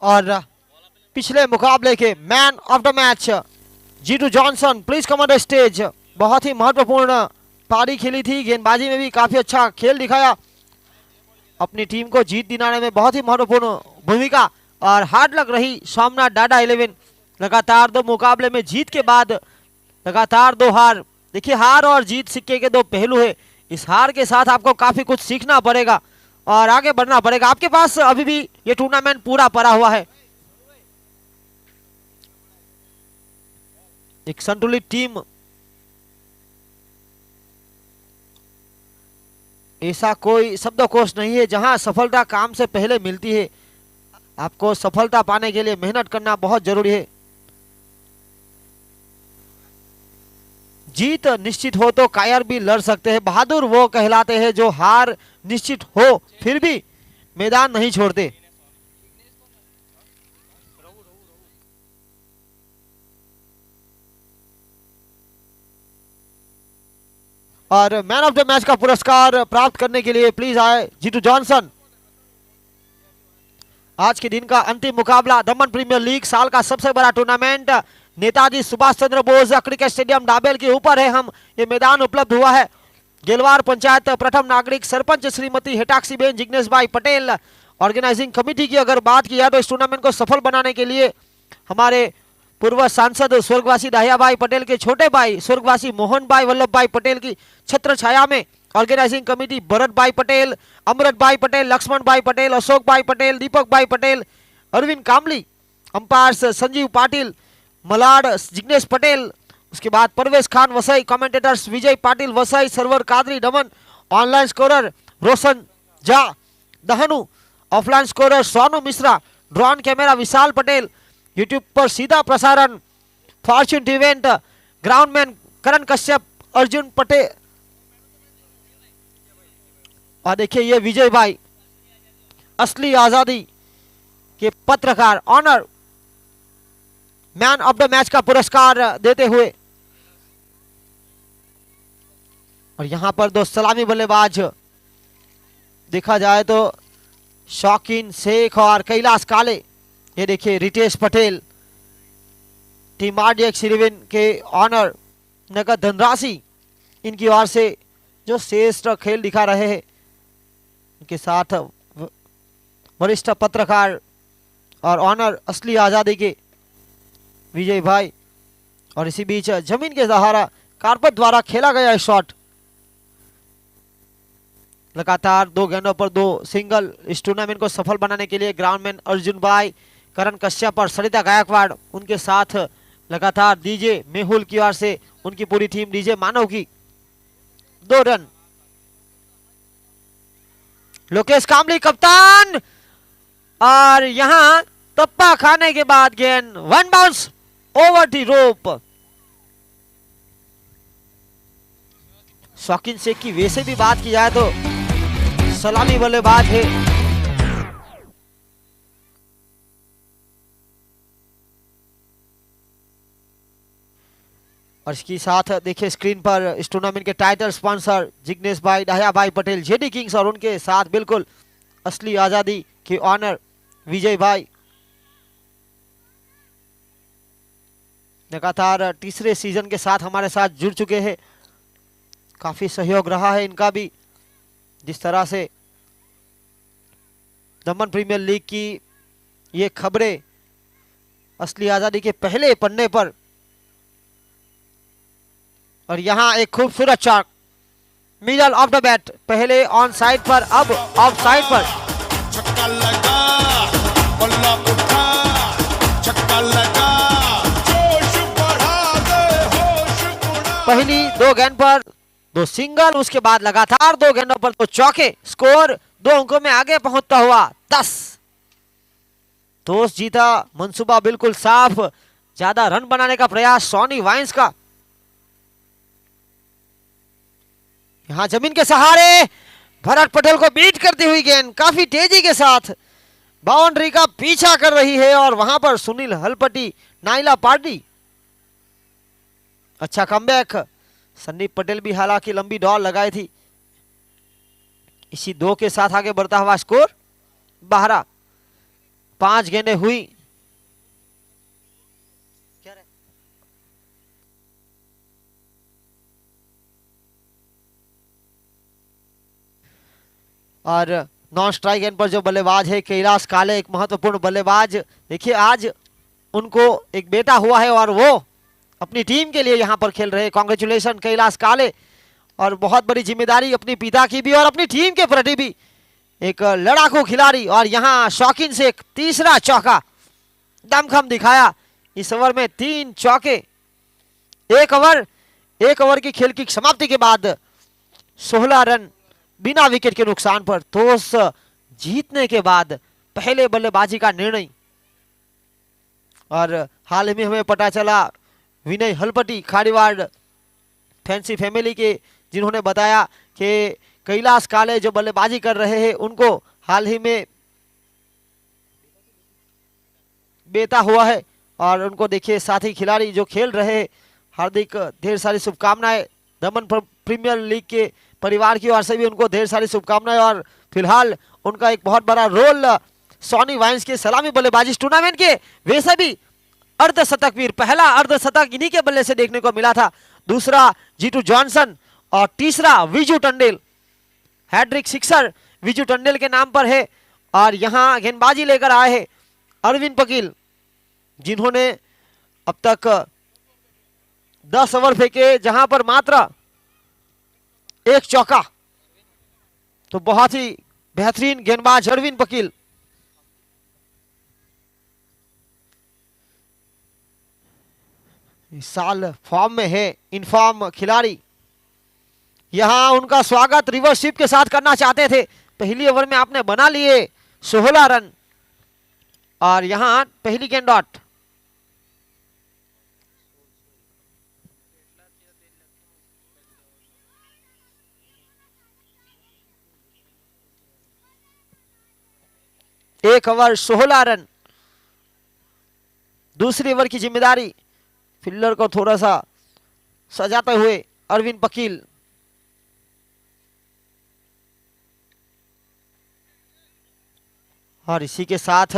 और पिछले मुकाबले के man of the match Jeetu Johnson, please come on the stage. बहुत ही महत्वपूर्ण पारी खेली थी, गेंदबाजी में भी काफी अच्छा खेल दिखाया, अपनी टीम को जीत दिलाने में बहुत ही महत्वपूर्ण भूमिका। और हार्ड लग रही सोमनाथ डाडा 11, लगातार 2 मुकाबले में जीत के बाद लगातार 2 हार। देखिए, हार और जीत सिक्के के 2 पहलू है। इस हार के साथ आपको काफी कुछ सीखना पड़ेगा और आगे बढ़ना पड़ेगा। आपके पास अभी भी ये टूर्नामेंट पूरा पड़ा हुआ है। एक संतुलित टीम, ऐसा कोई शब्दकोश नहीं है जहां सफलता काम से पहले मिलती है। आपको सफलता पाने के लिए मेहनत करना बहुत जरूरी है। जीत निश्चित हो तो कायर भी लड़ सकते हैं। बहादुर वो कहलाते हैं जो हार निश्चित हो फिर भी मैदान नहीं छोड़ते। और मैन ऑफ द मैच का पुरस्कार प्राप्त करने के लिए प्लीज आए जीतू जॉनसन। आज के दिन का अंतिम मुकाबला दमन प्रीमियर लीग, साल का सबसे बड़ा tournament Netaji Subhash Chandra Bose cricket stadium double के ऊपर है। हम ये मैदान उपलब्ध हुआ है। गेलवार पंचायत प्रथम नागरिक sarpanch Shrimati हेटाक्सी Ben Jignesh bhai Patel, organising committee की अगर बात की जाए तो इस टूर्नामेंट को सफल बनाने के लिए हमारे पूर्व सांसद स्वर्गवासी दाहिया भाई पटेल के छोटे भाई स्वर्गवासी मोहन भाई वल्लभ भाई पटेल की छत्र छाया में ऑर्गेनाइजिंग कमेटी भरत भाई पटेल, अमृत भाई पटेल, लक्ष्मण भाई पटेल, अशोक भाई पटेल, दीपक भाई पटेल, अरविंद कामली, अंपायर्स संजीव पाटिल, मलाड जिग्नेश पटेल, उसके बाद Parvesh Khan Vasai, commentators Vijay Patil Vasai, Sarwar Qadri Daman, online scorer Roshan Jha Dahanu, offline scorer Sonu Mishra, drone camera Vishal Patel, YouTube पर सीधा प्रसारण fortune event, groundman Karan Kashyap, Arjun Patel. और देखिए ये विजय भाई असली आजादी के पत्रकार, honour man of the match का पुरस्कार देते हुए। और यहां पर 2 सलामी बल्लेबाज देखा जाए तो शौकीन शेख और कैलाश काले। ये देखिए रितेश पटेल, टीम RDX 11 के ऑनर, नगद धनराशि इनकी ओर से जो श्रेष्ठ खेल दिखा रहे हैं। इनके साथ वरिष्ठ पत्रकार और ऑनर असली आजादी के विजय भाई। और इसी बीच जमीन के सहारा कारपेट द्वारा खेला गया शॉट, लगातार 2 गेंदों पर 2 सिंगल। इस टूर्नामेंट को सफल बनाने के लिए ग्राउंडमैन अर्जुन भाई, करण कश्यप और सरिता गायकवाड़, उनके साथ लगातार डीजे मेहुल की ओर से उनकी पूरी टीम, डीजे मानव की 2 रन। लोकेश कामली कप्तान, और यहां तप्पा खाने के बाद गेंद 1 बाउंस ओवर द रोप। शौकीन शेख की वैसे भी बात की जाए तो सलामी बल्लेबाज है। और इसके साथ देखिए स्क्रीन पर इस टूर्नामेंट के टाइटल स्पॉन्सर जिग्नेश भाई, दाहिया भाई पटेल, जेडी किंग्स, और उनके साथ बिल्कुल असली आजादी के ऑनर विजय भाई। लगातार तीसरे सीजन के साथ हमारे साथ जुड़ चुके हैं। काफी सहयोग रहा है इनका भी। जिस तरह से दमन प्रीमियर लीग की ये खबरें असली आजादी के पहले पन्ने पर। और यहां एक खूबसूरत shot middle of the bat, पहले ऑन साइड पर अब ऑफ साइड पर। छक्का लगा, बल्ला उठा, छक्का लगा, जोश बढ़ा दे, होश उड़ा। पहली 2 गेंद पर 2 सिंगल, उसके बाद लगातार 2 गेंदों पर 2 चौके। स्कोर 2 अंकों में आगे पहुंचता हुआ 10। टॉस जीता, मंसूबा बिल्कुल साफ, ज्यादा रन बनाने का प्रयास सोनी वाइन्स का। यहां जमीन के सहारे भरत पटेल को बीट करती हुई गेंद काफी तेजी के साथ बाउंड्री का पीछा कर रही है। और वहां पर सुनील हलपटी, नाइला पार्टी, अच्छा कमबैक। संदीप पटेल भी हालांकि लंबी दौड़ लगाई थी। इसी 2 के साथ आगे बढ़ता हुआ स्कोर 12। 5 गेंदें हुई। और नॉन स्ट्राइक एंड पर जो बल्लेबाज है कैलाश काले, एक महत्वपूर्ण बल्लेबाज। देखिए आज उनको एक बेटा हुआ है और वो अपनी टीम के लिए यहाँ पर खेल रहे हैं। कांग्रेचुलेशन कैलाश काले। और बहुत बड़ी जिम्मेदारी अपनी पिता की भी और अपनी टीम के प्रति भी। एक लड़ाकू खिलाड़ी और यहाँ शौकीन से एक तीसरा चौका दमखम दिखाया। इस ओवर में 3 चौके। एक ओवर की खेल की समाप्ति के बाद 16 रन बिना विकेट के नुकसान पर टॉस जीतने के बाद पहले बल्लेबाजी का निर्णय। और हाल ही में हमें पता चला विनय हलपति खारीवाड़ फैंसी फैमिली के, जिन्होंने बताया कि कैलाश काले जो बल्लेबाजी कर रहे हैं उनको हाल ही में बेटा हुआ है। और उनको देखिए साथी खिलाड़ी जो खेल रहे हैं, हार्दिक ढेर सारी शुभकामनाएं। दमन प्रीमियर लीग के परिवार की ओर से भी उनको ढेर सारी शुभकामनाएं। और फिलहाल उनका एक बहुत बड़ा रोल सॉनी वाइन्स के सलामी बल्लेबाजी इस टूर्नामेंट के वैसे भी अर्धशतक वीर, पहला अर्धशतक इन्हीं के बल्ले से देखने को मिला था। दूसरा जीतू जॉनसन और तीसरा विजू टंडेल। हैट्रिक सिक्सर विजू टंडेल के नाम पर है। और यहां गेंदबाजी लेकर आए हैं अरविंद पकील, जिन्होंने अब तक 10 ओवर फेंके, जहां पर मात्र 1 चौका। तो बहुत ही बेहतरीन गेंदबाज अरविंद पकील। इस साल फॉर्म में है, इनफॉर्म खिलाड़ी। यहां उनका स्वागत रिवर्स स्वीप के साथ करना चाहते थे। पहली ओवर में आपने बना लिए 16 रन। और यहां पहली गेंद डॉट। एक ओवर 16 रन। दूसरी ओवर की जिम्मेदारी फील्डर को थोड़ा सा सजाते हुए अरविंद पकील। और इसी के साथ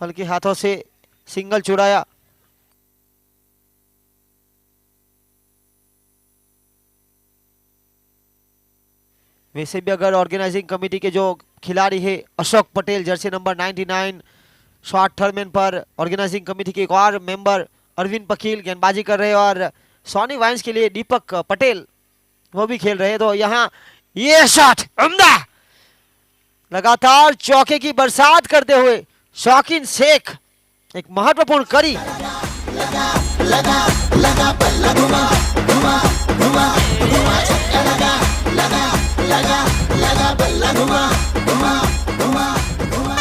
हल्के हाथों से सिंगल चुराया। वैसे भी अगर ऑर्गेनाइजिंग कमेटी के जो खिलाड़ी है Ashok Patel, Jersey number 99, short third man पर ऑर्गेनाइजिंग कमेटी के एक और मेंबर अरविंद पकील गेंदबाजी कर रहे हैं। और सॉनी वाइन्स के लिए दीपक पटेल वो भी खेल रहे हैं। तो यहाँ ये शॉट उम्दा, लगातार चौके की बरसात करते हुए शौकीन शेख एक महत्वपूर्ण कड़ी। लगा, लगा, लगा, बल्ला घुमा, घुमा, घुमा, घुमा, छक्का लगा, लगा, लगा, लगा, बल्ला घुमा, घुमा, घुमा, घुमा।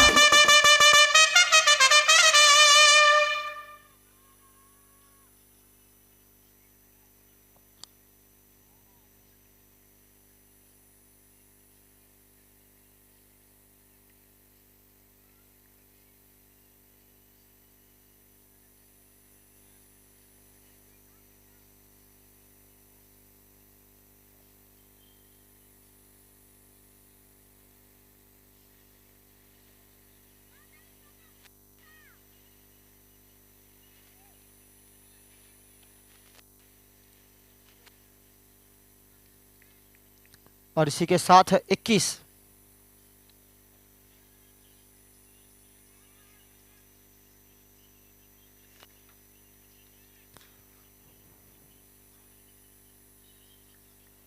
और इसी के साथ 21।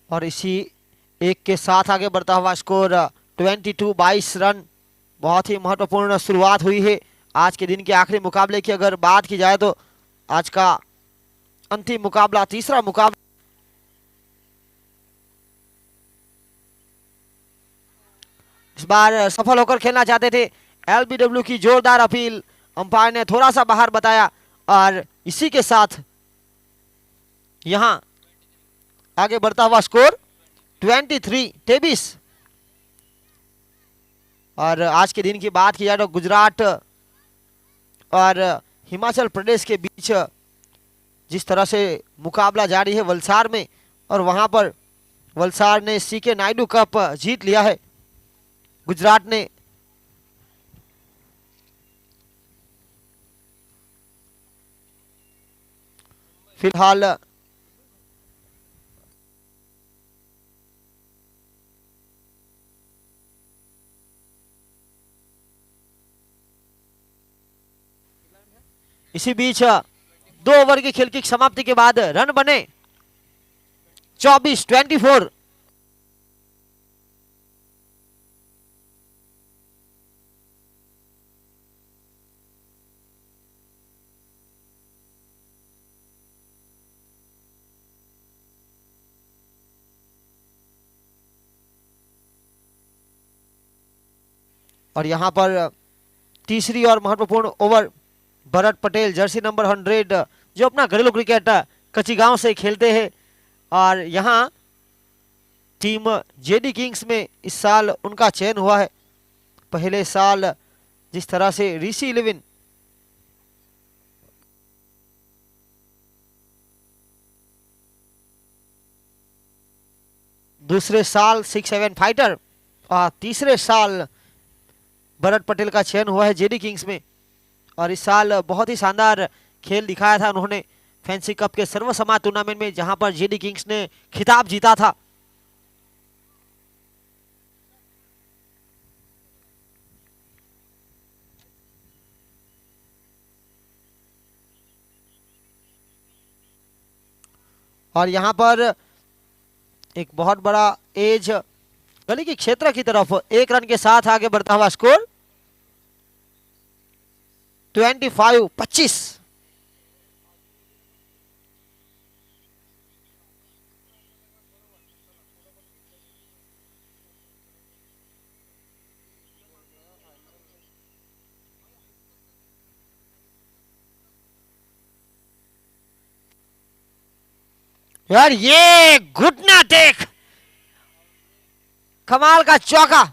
और इसी एक के साथ आगे बढ़ता हुआ स्कोर 22 रन। बहुत ही महत्वपूर्ण शुरुआत हुई है आज के दिन के आखिरी मुकाबले की। अगर बात की जाए तो आज का अंतिम मुकाबला, तीसरा मुकाबला, इस बार सफल होकर खेलना चाहते थे। एलबीडब्ल्यू की जोरदार अपील अंपायर ने थोड़ा सा बाहर बताया। और इसी के साथ यहां आगे बढ़ता हुआ स्कोर 23। और आज के दिन की बात की जाए तो गुजरात और हिमाचल प्रदेश के बीच जिस तरह से मुकाबला जारी है वलसाड़ में, और वहां पर वलसाड़ ने सीके नायडू कप जीत लिया है। गुजरात ने फिलहाल इसी बीच 2 ओवर की खेल की समाप्ति के बाद रन बने 24-24। और यहां पर तीसरी और महत्वपूर्ण over Bharat Patel Jersey number 100 जो अपना घरेलू क्रिकेट कचिगांव से खेलते हैं और यहां टीम जेडी किंग्स में इस साल उनका चयन हुआ है। पहले साल जिस तरह से ऋषि इलेवन दूसरे साल 6-7 फाइटर और तीसरे साल भरत पटेल का चयन हुआ है जेडी किंग्स में। और इस साल बहुत ही शानदार खेल दिखाया था उन्होंने फैंसी कप के सर्वसम्मान टूर्नामेंट में जहां पर जेडी किंग्स ने खिताब जीता था। और यहां पर एक बहुत बड़ा एज गली के क्षेत्र की तरफ 1 रन के साथ आगे बढ़ता हुआ स्कोर 25-25। यार ये घुटना टेक कमाल का चौका।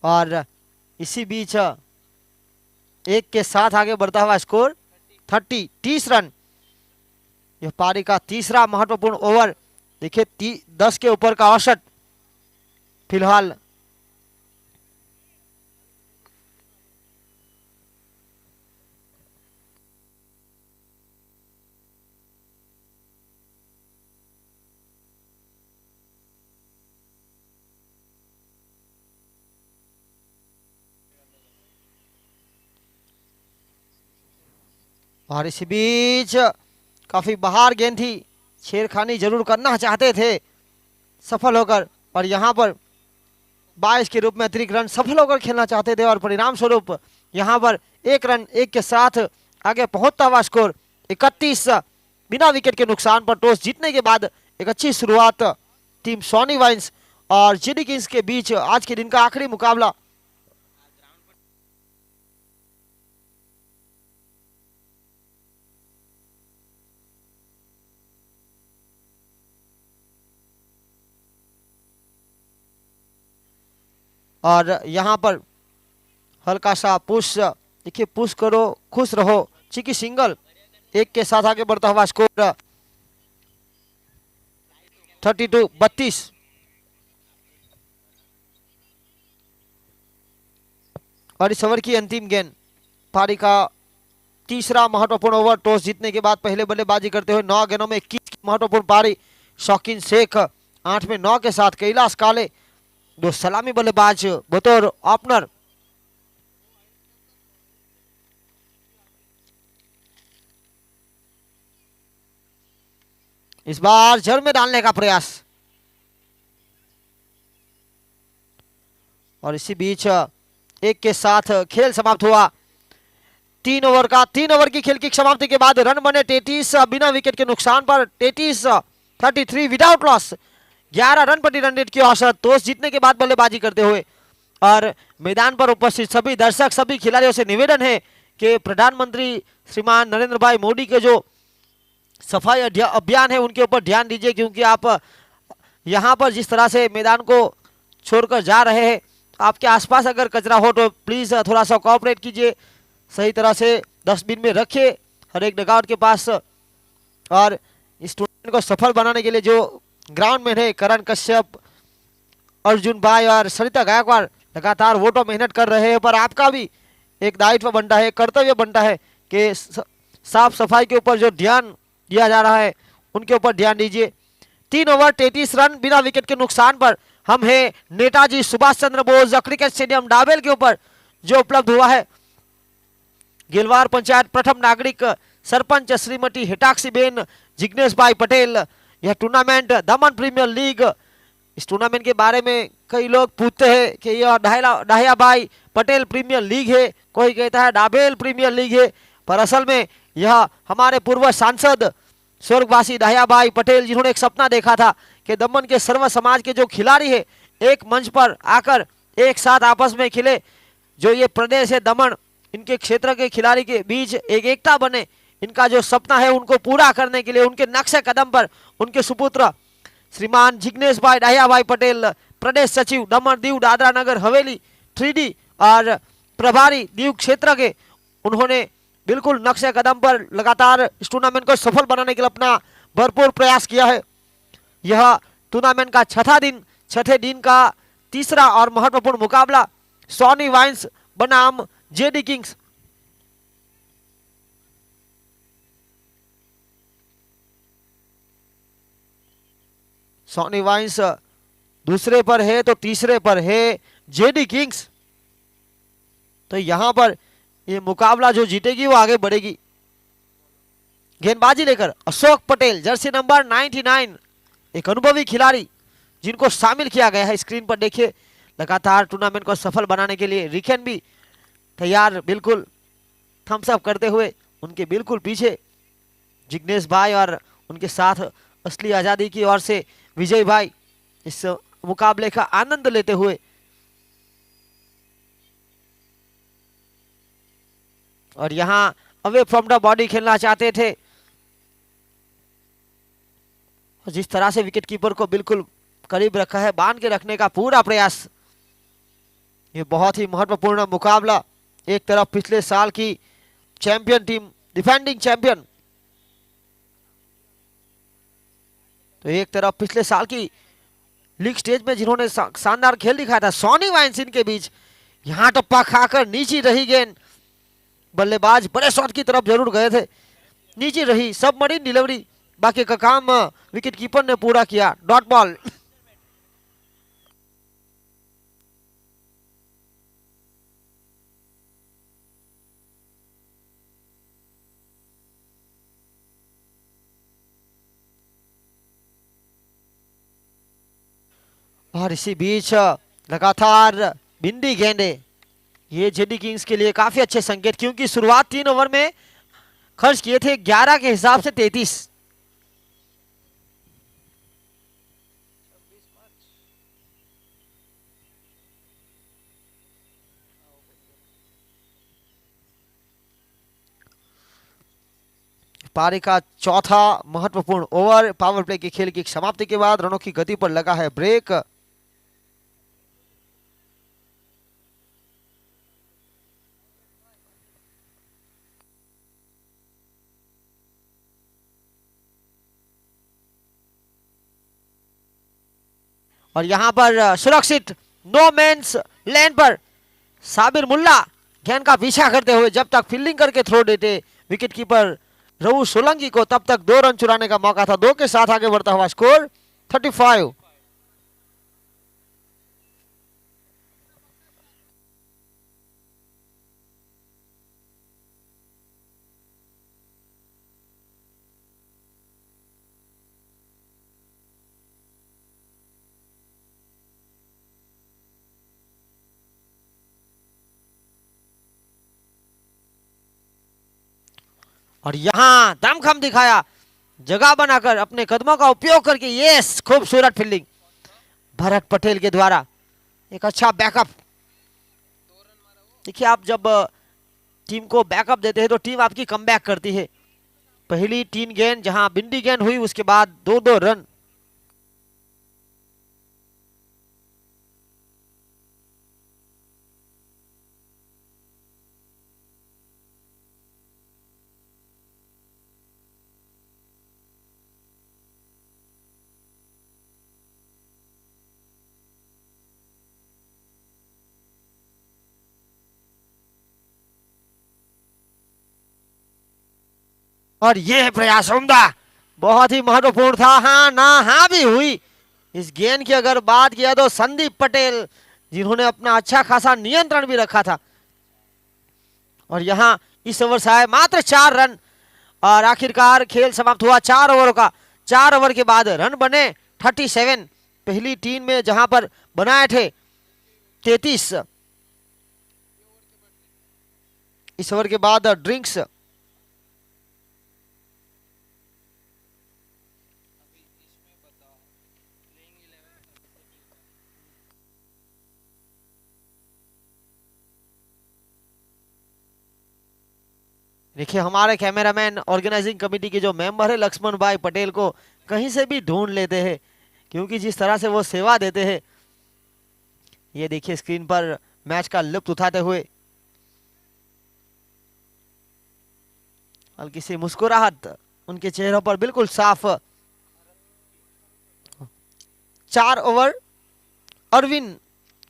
और इसी बीच 1 के साथ आगे बढ़ता हुआ स्कोर 30 रन। यह पारी का तीसरा महत्वपूर्ण ओवर। देखिए 10 के ऊपर का औसत फिलहाल। और इसी बीच काफी बाहर गेंद थी, छेड़खानी जरूर करना चाहते थे सफल होकर, और यहां पर 22 के रूप में अतिरिक्त रन सफल होकर खेलना चाहते थे और परिणाम स्वरूप यहां पर 1 रन 1 के साथ आगे पहुंचता हुआ स्कोर 31। बिना विकेट के नुकसान पर टॉस जीतने के बाद एक अच्छी शुरुआत टीम सोनी वाइन्स और जेडी किंग्स के बीच आज के दिन का आखिरी मुकाबला। और यहां पर हल्का सा पुश, देखिए पुश करो खुश रहो, चिकी सिंगल 1 के साथ आगे बढ़ता हुआ स्कोर 32-32। और इस ओवर की अंतिम गेंद पारी का तीसरा महत्वपूर्ण ओवर टॉस जीतने के बाद पहले बल्लेबाजी करते हुए 9 गेंदों में 21 की महत्वपूर्ण पारी शौकीन शेख 8 में 9 के साथ कैलाश काले दो सलामी बल्लेबाज बतौर ओपनर। इस बार जड़ में डालने का प्रयास और इसी बीच एक के साथ खेल समाप्त हुआ। 3 ओवर की खेल की समाप्ति के बाद रन बने 33 बिना विकेट के नुकसान पर 33 विदाउट लॉस 11 रन प्रति रन रेट की औसत टॉस जीतने के बाद बल्लेबाजी करते हुए। और मैदान पर उपस्थित सभी दर्शक सभी खिलाड़ियों से निवेदन है कि प्रधानमंत्री श्रीमान नरेंद्र भाई मोदी के जो सफाई अभियान है उनके ऊपर ध्यान दीजिए, क्योंकि आप यहाँ पर जिस तरह से मैदान को छोड़कर जा रहे हैं, आपके आसपास अगर कचरा हो तो प्लीज थोड़ा सा कोऑपरेट कीजिए, सही तरह से डस्टबिन में रखिए हर एक डगआउट के पास। और इस टूर्नामेंट को सफल बनाने के लिए जो ग्राउंड में है करण कश्यप, अर्जुन भाई और सरिता गायकवाड़ लगातार वो तो मेहनत कर रहे हैं, पर आपका भी एक दायित्व बनता है, कर्तव्य बनता है कि साफ सफाई के ऊपर जो ध्यान दिया जा रहा है उनके ऊपर ध्यान दीजिए। 3 ओवर 33 रन बिना विकेट के नुकसान पर हम हैं Netaji Subhash Chandra Bose cricket stadium double के ऊपर जो उपलब्ध हुआ है। गिलवार पंचायत प्रथम नागरिक सरपंच श्रीमती हिटाक्षीबेन जिग्नेश भाई पटेल। यह टूर्नामेंट दमन प्रीमियर लीग, इस टूर्नामेंट के बारे में कई लोग पूछते हैं कि यह डाहिया भाई पटेल प्रीमियर लीग है, कोई कहता है डाबेल प्रीमियर लीग है, पर असल में यह हमारे पूर्व सांसद स्वर्गवासी डाहिया भाई पटेल जिन्होंने एक सपना देखा था कि दमन के सर्व समाज के जो खिलाड़ी है एक मंच पर आकर एक साथ आपस में खेले। जो ये प्रदेश है दमन, इनके क्षेत्र के खिलाड़ी के बीच एक एकता बने, इनका जो सपना है उनको पूरा करने के लिए उनके नक्शे कदम पर उनके सुपुत्र श्रीमान जिग्नेश भाई डाहिया भाई पटेल प्रदेश सचिव दमन दीव दादरा नगर हवेली 3D और प्रभारी दीव क्षेत्र के, उन्होंने बिल्कुल नक्शे कदम पर लगातार इस टूर्नामेंट को सफल बनाने के लिए अपना भरपूर प्रयास किया है। यह टूर्नामेंट का छठे दिन का तीसरा और महत्वपूर्ण मुकाबला सोनी वाइन्स बनाम जेडी किंग्स। सोनी वाइन्स दूसरे पर है तो तीसरे पर है जेडी किंग्स। तो यहां पर ये मुकाबला जो जीतेगी वो आगे बढ़ेगी। गेंदबाजी लेकर अशोक पटेल जर्सी नंबर 99, एक अनुभवी खिलाड़ी जिनको शामिल किया गया है स्क्रीन पर देखिए। लगातार टूर्नामेंट को सफल बनाने के लिए रिकेन भी तैयार, बिल्कुल थम्स अप करते हुए उनके बिल्कुल पीछे जिग्नेश भाई और उनके साथ असली आजादी की ओर से विजय भाई इस मुकाबले का आनंद लेते हुए। और यहां अवे फ्रॉम द बॉडी खेलना चाहते थे, जिस तरह से विकेट कीपर को बिल्कुल करीब रखा है, बांध के रखने का पूरा प्रयास। ये बहुत ही महत्वपूर्ण मुकाबला, एक तरफ पिछले साल की चैंपियन टीम डिफेंडिंग चैंपियन, तो एक तरफ पिछले साल की लीग स्टेज में जिन्होंने शानदार खेल दिखाया था सोनी वाइन्स, इनके बीच यहां टप्पा खाकर नीचे रही गेंद, बल्लेबाज बड़े शॉट की तरफ जरूर गए थे, नीचे रही सबमरीन डिलीवरी, बाकी का काम विकेट कीपर ने पूरा किया, डॉट बॉल। और इसी बीच लगातार बिंदी गेंदे, ये जेडी किंग्स के लिए काफी अच्छे संकेत, क्योंकि शुरुआत 3 ओवर में खर्च किए थे 11 के हिसाब से 33। पारी का चौथा महत्वपूर्ण ओवर, पावर प्ले की खेल की समाप्ति के बाद रनों की गति पर लगा है ब्रेक। और यहां पर सुरक्षित नो मैंस लैंड पर साबिर मुल्ला गेंद का पीछा करते हुए जब तक फील्डिंग करके थ्रो देते विकेट कीपर रवु सोलंकी को तब तक 2 रन चुराने का मौका था। 2 के साथ आगे बढ़ता हुआ स्कोर 35। और यहां दमखम दिखाया, जगह बनाकर अपने कदमों का उपयोग करके। यस, खूबसूरत फील्डिंग भरत पटेल के द्वारा, एक अच्छा बैकअप। देखिए, आप जब टीम को बैकअप देते हैं तो टीम आपकी कमबैक करती है। पहली 3 गेंद जहां बिंदी गेंद हुई, उसके बाद 2-2 रन। और यह प्रयास उम्दा, बहुत ही महत्वपूर्ण था। हाँ ना हाँ भी हुई। इस गेंद की अगर बात किया तो संदीप पटेल, जिन्होंने अपना अच्छा खासा नियंत्रण भी रखा था। और यहां इस ओवर से आए मात्र 4 रन और आखिरकार खेल समाप्त हुआ 4 ओवरों का। 4 ओवर के बाद रन बने 37। पहली टीम में जहां पर बनाए थे 33। इस ओवर के बाद ड्रिंक्स देखिए, हमारे कैमरामैन ऑर्गेनाइजिंग कमेटी के जो मेंबर है लक्ष्मण भाई पटेल को कहीं से भी ढूंढ लेते हैं, क्योंकि जिस तरह से वो सेवा देते हैं। ये देखिए स्क्रीन पर मैच का लुत्फ उठाते हुए हल्की सी मुस्कुराहट उनके चेहरों पर बिल्कुल साफ। 4 ओवर अरविंद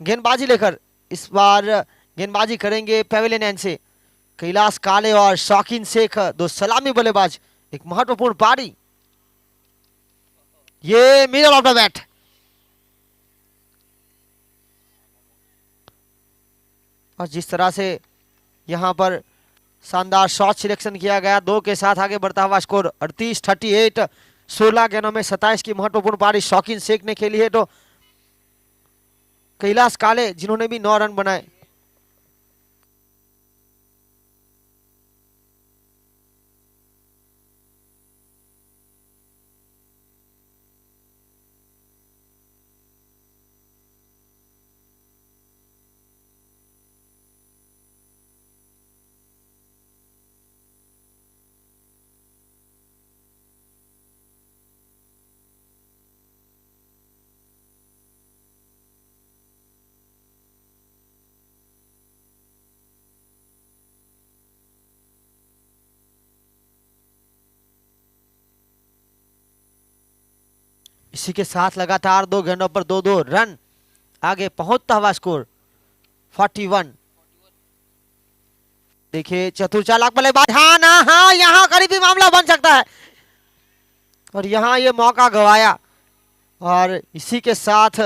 गेंदबाजी लेकर इस बार गेंदबाजी करेंगे पेविलियन एंड से। कैलाश काले और शौकीन शेख 2 सलामी बल्लेबाज। एक महत्वपूर्ण पारी, ये मिडल ऑफ द बैट। और जिस तरह से यहां पर शानदार शॉट सिलेक्शन किया गया, 2 के साथ आगे बढ़ता हुआ स्कोर 38-38। 16 गेंदों में 27 की महत्वपूर्ण पारी शौकीन शेख ने खेली है, तो कैलाश काले जिन्होंने भी 9 रन बनाए। इसी के साथ लगातार 2 गेंदों पर 2-2 रन, आगे पहुंचता हुआ स्कोर 41। देखिए चतुर चालाक बल्लेबाज, हाँ ना हाँ, यहां करीबी मामला बन सकता है। और यहां ये मौका गवाया और इसी के साथ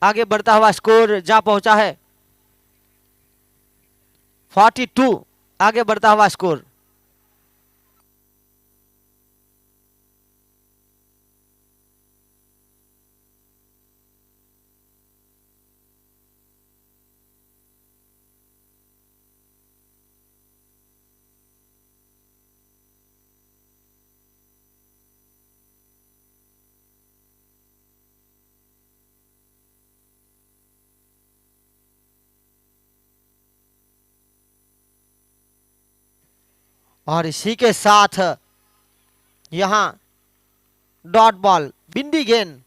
आगे बढ़ता हुआ स्कोर जा पहुंचा है 42। आगे बढ़ता हुआ स्कोर। और इसी के साथ यहां डॉट बॉल, बिंदी गेंद,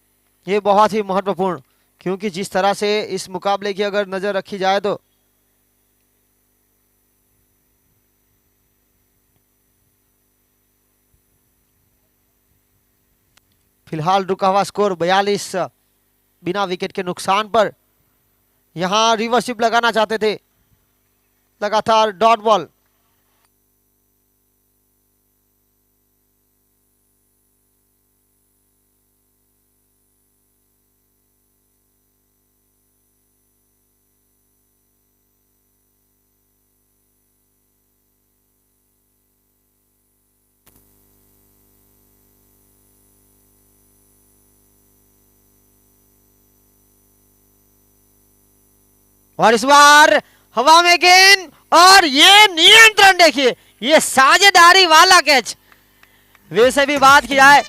ये बहुत ही महत्वपूर्ण, क्योंकि जिस तरह से इस मुकाबले की अगर नजर रखी जाए तो फिलहाल रुका हुआ स्कोर 42 बिना विकेट के नुकसान पर। यहां रिवर्सिप लगाना चाहते थे, लगातार डॉट बॉल। और इस बार हवा में गेंद और ये नियंत्रण देखिए, ये साझेदारी वाला कैच। वैसे भी बात की जाए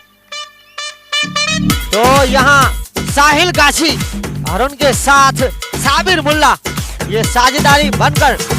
तो यहां साहिल गाछी और उनके साथ साबिर मुल्ला ये साझेदारी बनकर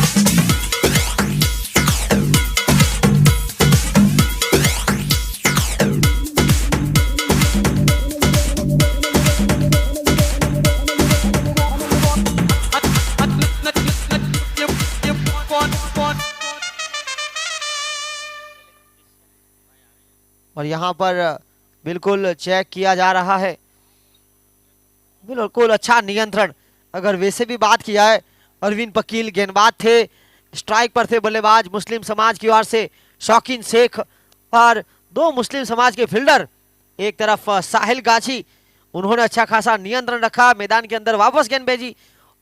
और यहां पर बिल्कुल चेक किया जा रहा है, बिल्कुल अच्छा नियंत्रण। अगर वैसे भी बात की जाए, अरविंद पकील गेंदबाज थे, स्ट्राइक पर थे बल्लेबाज मुस्लिम समाज की ओर से शौकीन शेख और दो मुस्लिम समाज के फील्डर, एक तरफ साहिल गाछी, उन्होंने अच्छा खासा नियंत्रण रखा, मैदान के अंदर वापस गेंद भेजी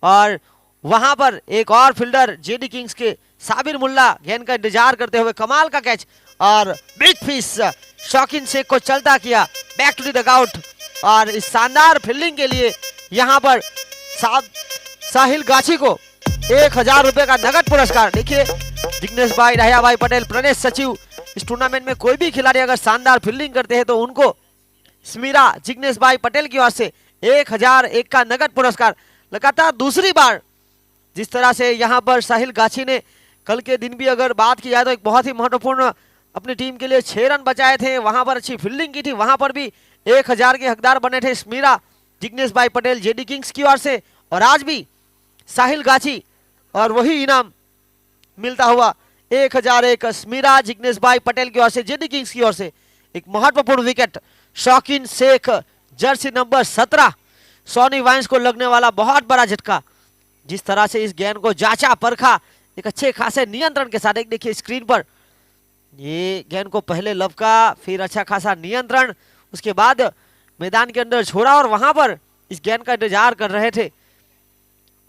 और वहां पर एक और फील्डर जेडी किंग्स के साबिर मुल्ला गेंद का इंतजार करते हुए कमाल का कैच और बिग फिश शौकीन शेख को चलता किया बैक टू द डगआउट। और इस शानदार फील्डिंग के लिए यहां पर साहिल गाछी को 1000 रुपए का नगद पुरस्कार। देखिए जिग्नेश भाई, राहिया भाई पटेल, प्रणेश सचिव, इस टूर्नामेंट में कोई भी खिलाड़ी अगर शानदार फील्डिंग करते हैं तो उनको स्मीरा जिग्नेश भाई पटेल की ओर से 1001 का नगद पुरस्कार। लगातार दूसरी बार जिस तरह से यहां पर साहिल गाछी ने कल के दिन भी अगर बात की जाए तो एक बहुत ही महत्वपूर्ण अपनी टीम के लिए 6 रन बचाए थे, वहां पर अच्छी फील्डिंग की थी, वहां पर भी 1000 के हकदार बने थे स्मीरा जिग्नेश भाई पटेल जेडी किंग्स की ओर से। और आज भी साहिल गाछी और वही इनाम मिलता हुआ 1001 स्मीरा जिग्नेश भाई पटेल की ओर से जेडी किंग्स की ओर से। एक महत्वपूर्ण wicket Shaukeen Shaikh jersey number 17 Soni वाइन्स को लगने वाला बहुत बड़ा झटका। जिस तरह से इस गेंद को जांचा परखा एक अच्छे खासे नियंत्रण के साथ, एक देखिए स्क्रीन पर ये गेंद को पहले लपका, फिर अच्छा खासा नियंत्रण, उसके बाद मैदान के अंदर छोड़ा और वहां पर इस गेंद का इंतजार कर रहे थे।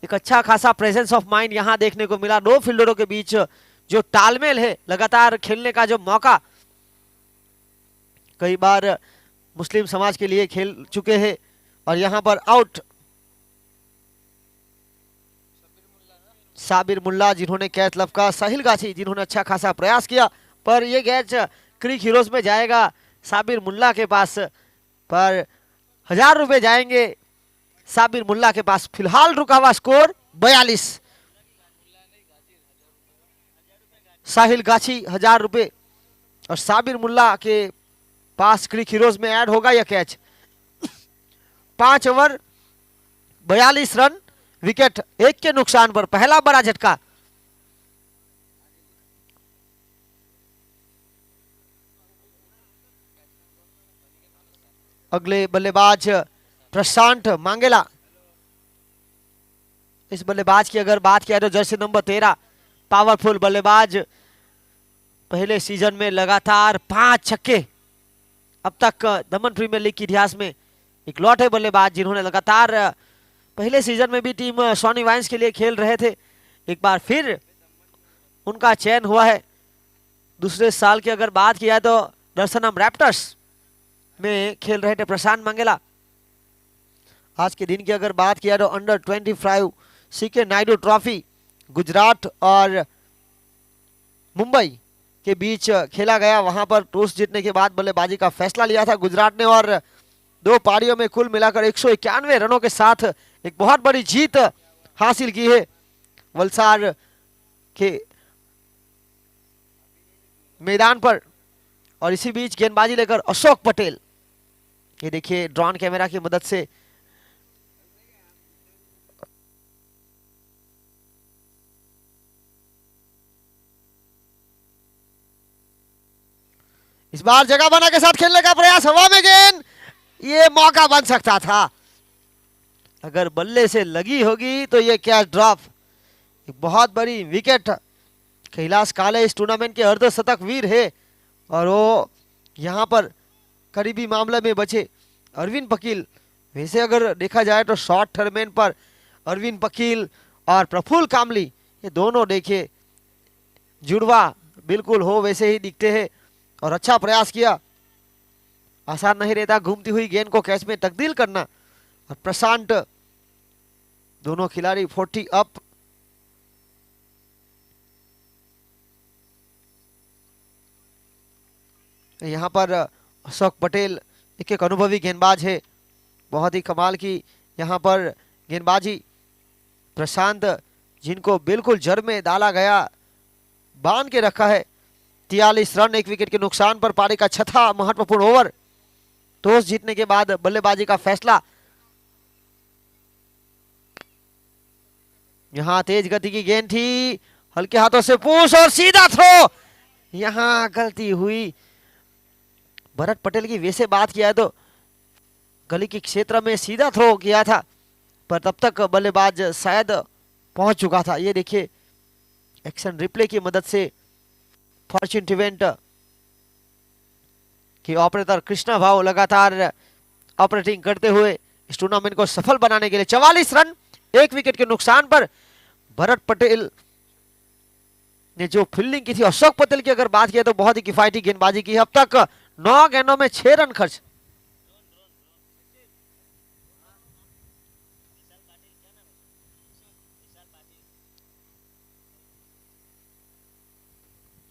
एक अच्छा खासा प्रेजेंस ऑफ माइंड यहां देखने को मिला, दो फील्डरों के बीच जो तालमेल है, लगातार खेलने का जो मौका, कई बार मुस्लिम समाज के लिए खेल चुके हैं। और यहां पर आउट साबिर मुल्ला जिन्होंने कैच लपका, साहिल गाछी जिन्होंने अच्छा खासा प्रयास किया, पर यह कैच क्रिक हीरोज में जाएगा साबिर मुल्ला के पास, पर 1000 रुपए जाएंगे साबिर मुल्ला के पास। फिलहाल रुका हुआ स्कोर 42। साहिल गाछी 1000 रुपए और साबिर मुल्ला के पास क्रिक हीरोज में ऐड होगा यह कैच। 5 ओवर 42 रन, विकेट 1 के नुकसान पर पहला बड़ा झटका। अगले बल्लेबाज प्रशांत मांगेला। इस बल्लेबाज की अगर बात किया तो जर्सी नंबर 13 पावरफुल बल्लेबाज, पहले सीजन में लगातार 5 छक्के, अब तक दमन प्रीमियर लीग के इतिहास में इकलौते बल्लेबाज जिन्होंने लगातार, पहले सीजन में भी टीम सोनी वाइन्स के लिए खेल रहे थे, एक बार फिर उनका चयन हुआ है। दूसरे साल की अगर बात किया तो दर्शनम रैप्टर्स में खेल रहे थे प्रशांत मांगेला। आज के दिन की अगर बात किया तो under 25 CK Naidu trophy Gujarat और मुंबई के बीच खेला गया। वहां पर टॉस जीतने के बाद बल्लेबाजी का फैसला लिया था गुजरात ने और 2 पारियों में कुल मिलाकर 191 रनों के साथ एक बहुत बड़ी जीत हासिल की है वलसाड के मैदान पर। और इसी बीच गेंदबाजी लेकर अशोक पटेल, ये देखिए ड्रोन कैमरा की मदद से इस बार जगह बना के साथ खेलने का प्रयास, हवा में गेंद, ये मौका बन सकता था, अगर बल्ले से लगी होगी तो ये कैच ड्रॉप। एक बहुत बड़ी विकेट, कैलाश काले इस टूर्नामेंट के अर्धशतक वीर है और वो यहां पर करीबी मामले में बचे। अरविंद पकील, वैसे अगर देखा जाए तो शॉर्ट टर्मेन पर अरविंद पकील और प्रफुल्ल कामली, ये दोनों देखिए जुड़वा बिल्कुल हो वैसे ही दिखते हैं और अच्छा प्रयास किया। आसान नहीं रहता घूमती हुई गेंद को कैच में तब्दील करना। और प्रशांत दोनों खिलाड़ी 40 अप। यहाँ पर अशोक पटेल एक अनुभवी गेंदबाज है, बहुत ही कमाल की यहाँ पर गेंदबाजी। प्रशांत जिनको बिल्कुल जड़ में डाला गया, बांध के रखा है। 43 रन, 1 विकेट के नुकसान पर पारी का छठा महत्वपूर्ण ओवर। टॉस जीतने के बाद बल्लेबाजी का फैसला। यहां तेज गति की गेंद थी, हल्के हाथों से पुश और सीधा थ्रो। यहां गलती हुई। भरत पटेल की वैसे बात किया तो गली के क्षेत्र में सीधा थ्रो किया था, पर तब तक बल्लेबाज शायद पहुंच चुका था। ये देखिए एक्शन रिप्ले की मदद से फॉर्च्यून इवेंट के ऑपरेटर कृष्णा भाव लगातार ऑपरेटिंग करते हुए इस टूर्नामेंट को सफल बनाने के लिए 44 रन 1 विकेट के नुकसान पर भरत पटेल ने जो फील्डिंग की थी। अशोक पटेल की अगर बात किया तो बहुत ही किफायती गेंदबाजी की। अब तक 9 गेंदों में 6 रन खर्च।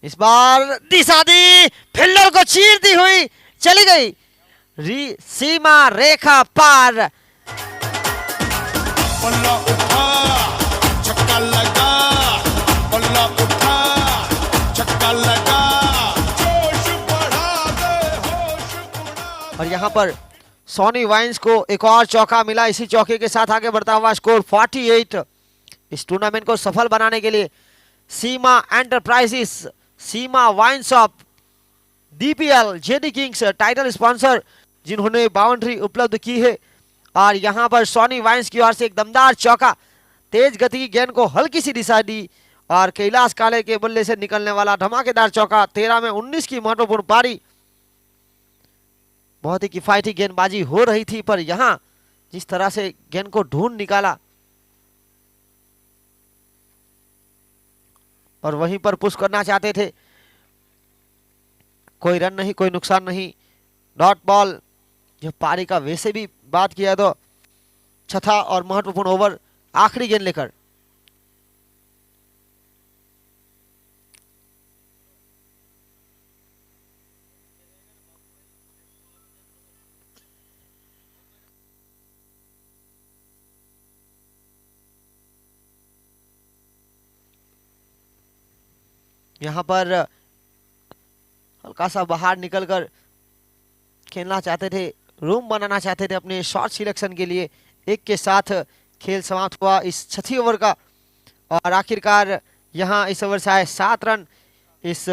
इस बार दिशा दी, फील्डर को चीरती हुई चली गई सीमा रेखा पार। बल्ला उठा, छक्का लगा, बल्ला उठा, छक्का लगा, जोश बढ़ा दे, होश उड़ा। और यहाँ पर सोनी वाइन्स को एक और चौका मिला। इसी चौके के साथ आगे बढ़ता हुआ स्कोर 48। इस टूर्नामेंट को सफल बनाने के लिए Seema enterprises, Seema wine shop, DPL, JD kings title sponsor जिन्होंने बाउंड्री उपलब्ध की है। और यहां पर सोनी वाइन्स की ओर से एक दमदार चौका, तेज गति की गेंद को हल्की सी दिशा दी और कैलाश काले के बल्ले से निकलने वाला धमाकेदार चौका। 13 में 19 की महत्वपूर्ण पारी। बहुत ही किफायती गेंदबाजी हो रही थी, पर यहां जिस तरह से गेंद को ढूंढ निकाला और वहीं पर पुश करना चाहते थे। कोई रन नहीं, कोई नुकसान नहीं, डॉट बॉल। जो पारी का वैसे भी बात किया तो छठा और महत्वपूर्ण ओवर, आखिरी गेंद लेकर यहां पर हल्का सा बाहर निकलकर खेलना चाहते थे, रूम बनाना चाहते थे अपने शॉट सिलेक्शन के लिए। एक के साथ खेल समाप्त हुआ इस छठी ओवर का और आखिरकार यहां इस ओवर से आए 7 रन। इस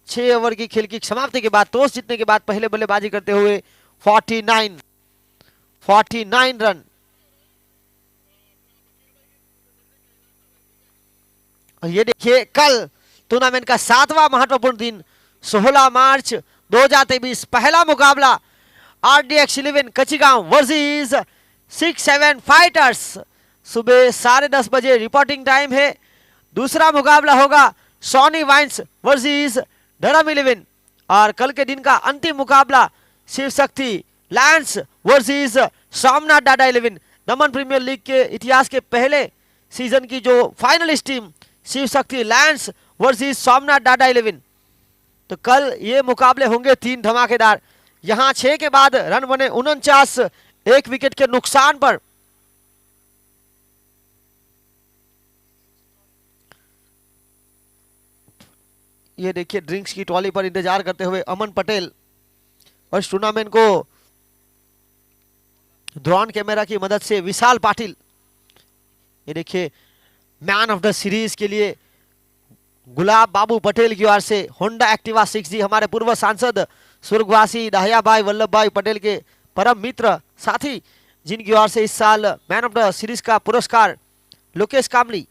6 ओवर की खेल की समाप्ति के बाद, टॉस जीतने के बाद पहले बल्लेबाजी करते हुए 49 रन। और ये देखिए कल टूर्नामेंट का 7वां महत्वपूर्ण दिन, 16 मार्च 2023, पहला मुकाबला RDX 11 कचिगांव वर्सेस 6-7 फाइटर्स। सुबह 10:30 बजे रिपोर्टिंग टाइम है। दूसरा मुकाबला होगा सोनी वाइन्स वर्सेस धर्म 11 और कल के दिन का अंतिम मुकाबला शिव शक्ति लायंस वर्सेस सोमनाथ डाडा 11। दमन प्रीमियर लीग के इतिहास के पहले सीजन की जो finalist team Shiv Shakti Lions versus Somnath डाडा 11। तो कल ये मुकाबले होंगे 3 धमाकेदार। यहां 6 के बाद रन बने 49, 1 विकेट के नुकसान पर। ये देखिए ड्रिंक्स की ट्रॉली पर इंतजार करते हुए अमन पटेल और इस टूर्नामेंट को ड्रोन कैमरा की मदद से विशाल पाटिल। ये देखिए मैन ऑफ द सीरीज के लिए गुलाब बाबू पटेल की ओर से होंडा एक्टिवा 6G, हमारे पूर्व सांसद स्वर्गवासी दाहिया भाई वल्लभ भाई पटेल के परम मित्र साथी, जिनकी ओर से इस साल मैन ऑफ द सीरीज का पुरस्कार लोकेश कामली।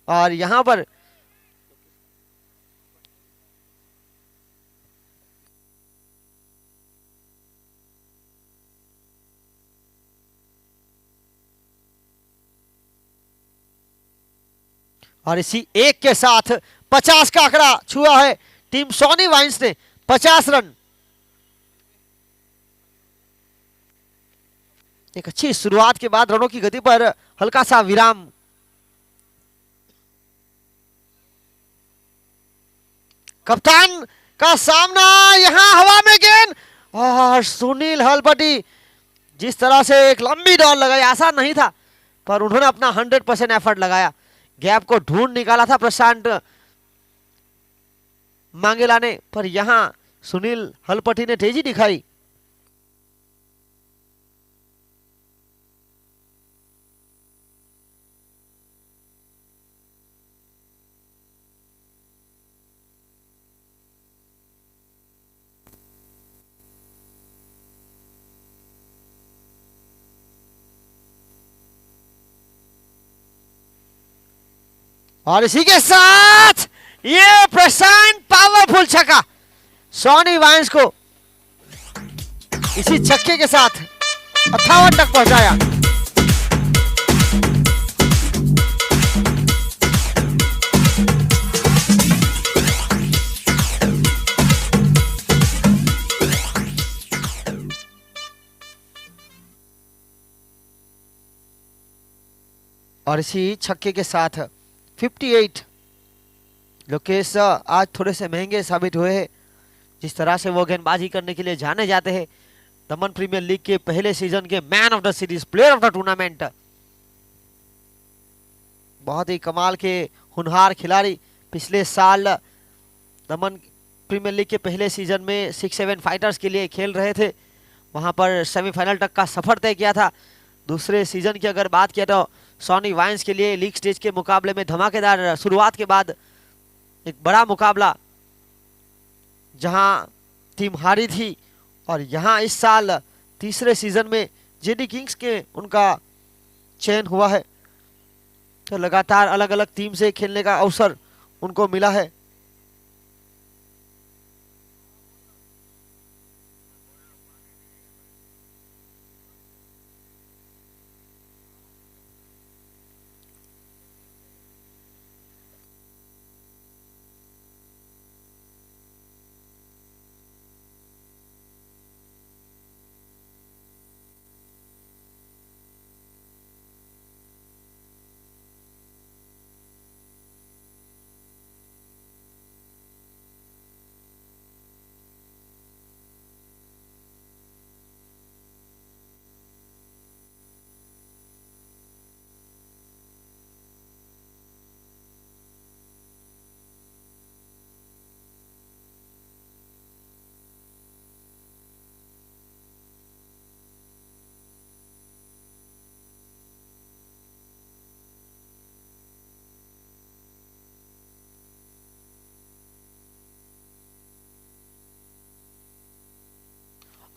और यहां पर और इसी एक के साथ 50 का आंकड़ा छुआ है टीम सोनी वाइन्स ने। 50 रन। एक अच्छी शुरुआत के बाद रनों की गति पर हल्का सा विराम। कप्तान का सामना, यहां हवा में गेंद और सुनील हलपटी जिस तरह से एक लंबी दौड़ लगाई, आसान नहीं था पर उन्होंने अपना 100% एफर्ट लगाया। गैप को ढूंढ निकाला था प्रशांत मांगेला ने, पर यहां सुनील हलपटी ने तेजी दिखाई। और इसी के साथ ये प्रशांत पावरफुल छक्का सॉनी वाइन्स को इसी छक्के के साथ 58 तक पहुंचाया। और इसी छक्के के साथ 58। लोकेश आज थोड़े से महंगे साबित हुए हैं। जिस तरह से वो गेंदबाजी करने के लिए जाने जाते हैं, दमन प्रीमियर लीग के पहले सीजन के man of the series, player of the tournament, बहुत ही कमाल के होनहार खिलाड़ी। पिछले साल दमन प्रीमियर लीग के पहले सीजन में 6-7 फाइटर्स के लिए खेल रहे थे, वहां पर सेमीफाइनल तक का सफर तय किया था। दूसरे सीजन की अगर बात किया तो सॉनी वाइन्स के लिए लीग स्टेज के मुकाबले में धमाकेदार शुरुआत के बाद एक बड़ा मुकाबला जहां टीम हारी थी, और यहां इस साल तीसरे सीजन में जेडी किंग्स के उनका चयन हुआ है, तो लगातार अलग अलग टीम से खेलने का अवसर उनको मिला है।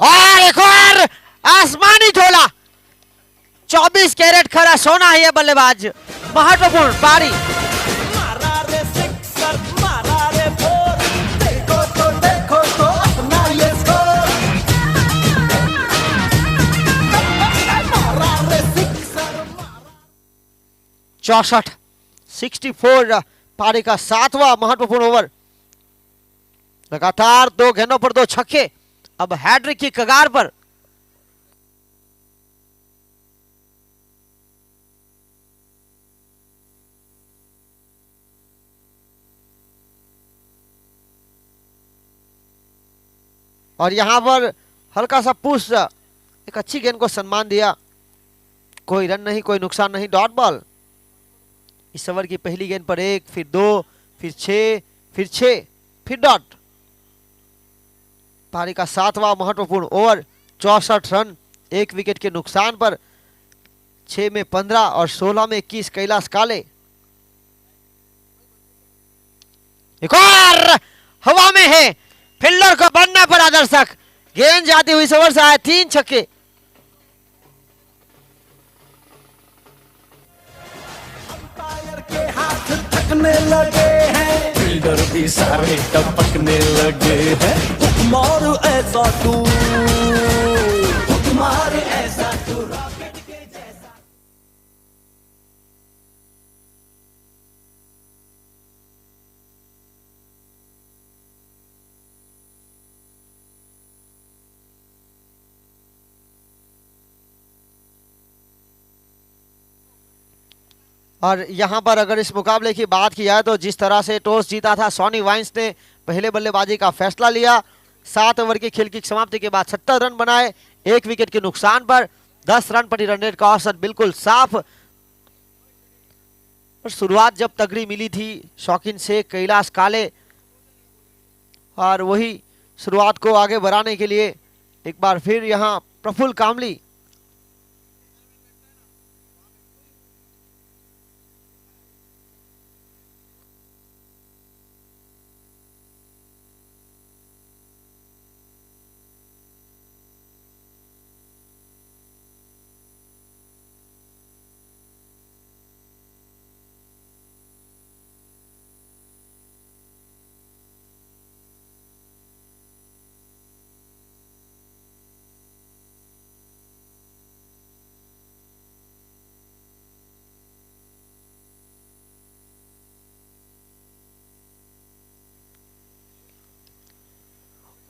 और एक और आसमानी झोला, 24 कैरेट खरा सोना है ये बल्लेबाज। महत्वपूर्ण पारी। मारा रे सिक्सर, मारा रे फोर, देखो तो अपना ये स्कोर। मारा रे सिक्सर, 64 64 पारी का 7वां महत्वपूर्ण ओवर। लगातार 2 गेंदों पर 2 छक्के, अब हैट्रिक की कगार पर। और यहां पर हल्का सा पुश, एक अच्छी गेंद को सम्मान दिया। कोई रन नहीं, कोई नुकसान नहीं, डॉट बॉल। इस ओवर की पहली गेंद पर 1, फिर 2, फिर 6, फिर 6, फिर डॉट। पारी का 7वां महत्वपूर्ण ओवर, 64 रन, 1 विकेट के नुकसान पर। 6 में 15 और 16 में 21 कैलाश काले। एक और हवा में है, फील्डर को बनना पड़ा दर्शक। गेंद जाती हुई इस ओवर से आए 3 छक्के। अंपायर के हाथ थकने लगे हैं, फील्डर भी सारे टपकने लगे हैं। हुक्मार ऐसा तू, हुक्मार ऐसा तू, रॉकेट के जैसा। और यहाँ पर अगर इस मुकाबले की बात की जाए तो जिस तरह से टॉस जीता था सॉनी वाइन्स ने पहले बल्लेबाजी का फैसला लिया। 7 ओवर की खेल की समाप्ति के बाद 70 रन बनाए, 1 विकेट के नुकसान पर 10 रन प्रति रन रेट का औसत बिल्कुल साफ। और शुरुआत जब तगड़ी मिली थी शौकीन शेख, कैलाश काले, और वही शुरुआत को आगे बढ़ाने के लिए एक बार फिर यहाँ प्रफुल्ल कामली।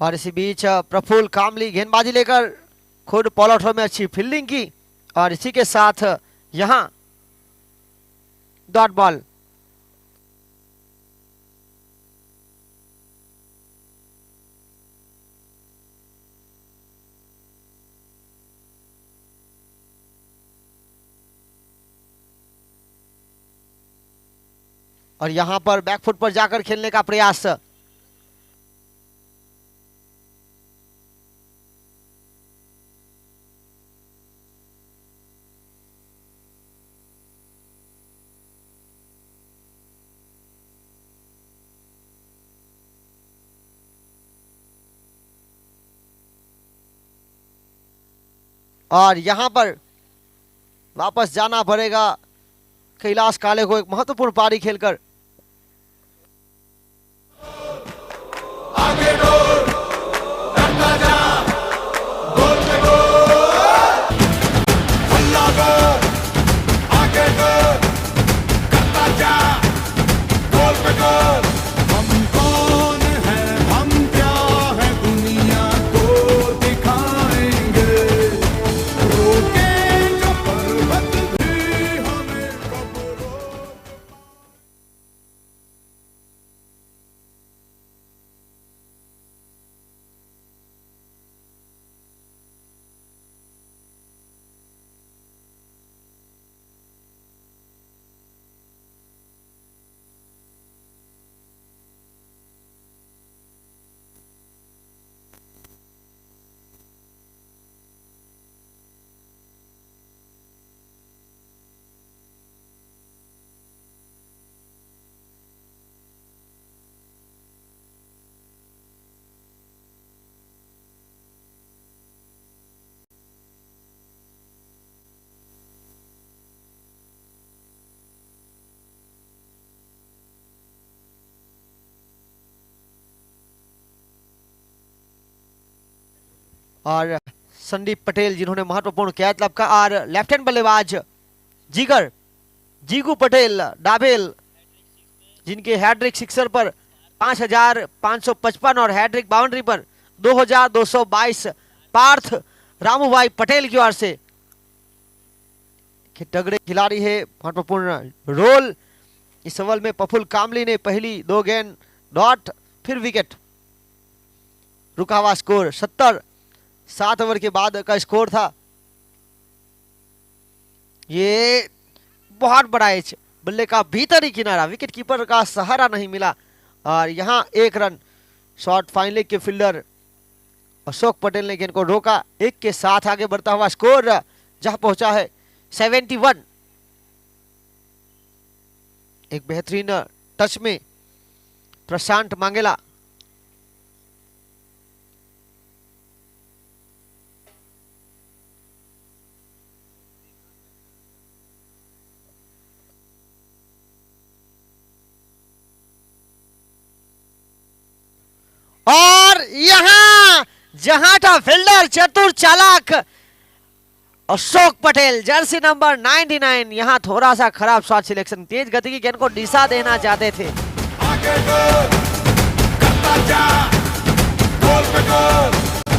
और इसी बीच प्रफुल्ल कामली गेंदबाजी लेकर खुद पॉलोथ्रो में अच्छी फील्डिंग की और इसी के साथ यहां डॉट बॉल। और यहां पर बैकफुट पर जाकर खेलने का प्रयास। और यहां पर वापस जाना पड़ेगा कैलाश काले को एक महत्वपूर्ण पारी खेलकर। आगे दौड़, करता जा, गोल पे गोल, हल्ला गोल, आगे गोल, करता जा, गोल पे गोल। हम कौन हैं, हम क्या हैं, दुनिया को दिखाएंगे, रोके जो पर्वत भी हमें कब रोक। और संदीप पटेल जिन्होंने महत्वपूर्ण कैच लपका और लेफ्ट हैंड बल्लेबाज जीगू पटेल डाबेल जिनके हैट्रिक सिक्सर पर 5555 और हैट्रिक बाउंड्री पर 2222 पार्थ रामूभाई पटेल की ओर से तगड़े खिलाड़ी है। महत्वपूर्ण रोल इस ओवर में प्रफुल्ल कामली ने पहली 2 गेंद डॉट फिर विकेट। रुका हुआ स्कोर 70, 7 ओवर के बाद का स्कोर था। ये बहुत बड़ा एच, बल्ले का भीतर ही किनारा, विकेट कीपर का सहारा नहीं मिला और यहां 1 रन शॉट फाइन लेग के फील्डर अशोक पटेल ने गेंद को रोका। 1 के साथ आगे बढ़ता हुआ स्कोर जहां पहुंचा है 71। एक बेहतरीन टच में प्रशांत मांगेला। और यहां जहां था फील्डर चतुर चालाक अशोक पटेल, जर्सी नंबर 99, यहां थोड़ा सा खराब शॉट सिलेक्शन, तेज गति की गेंद को दिशा देना चाहते थे। आगे गोल, करता जा, गोल पे गोल।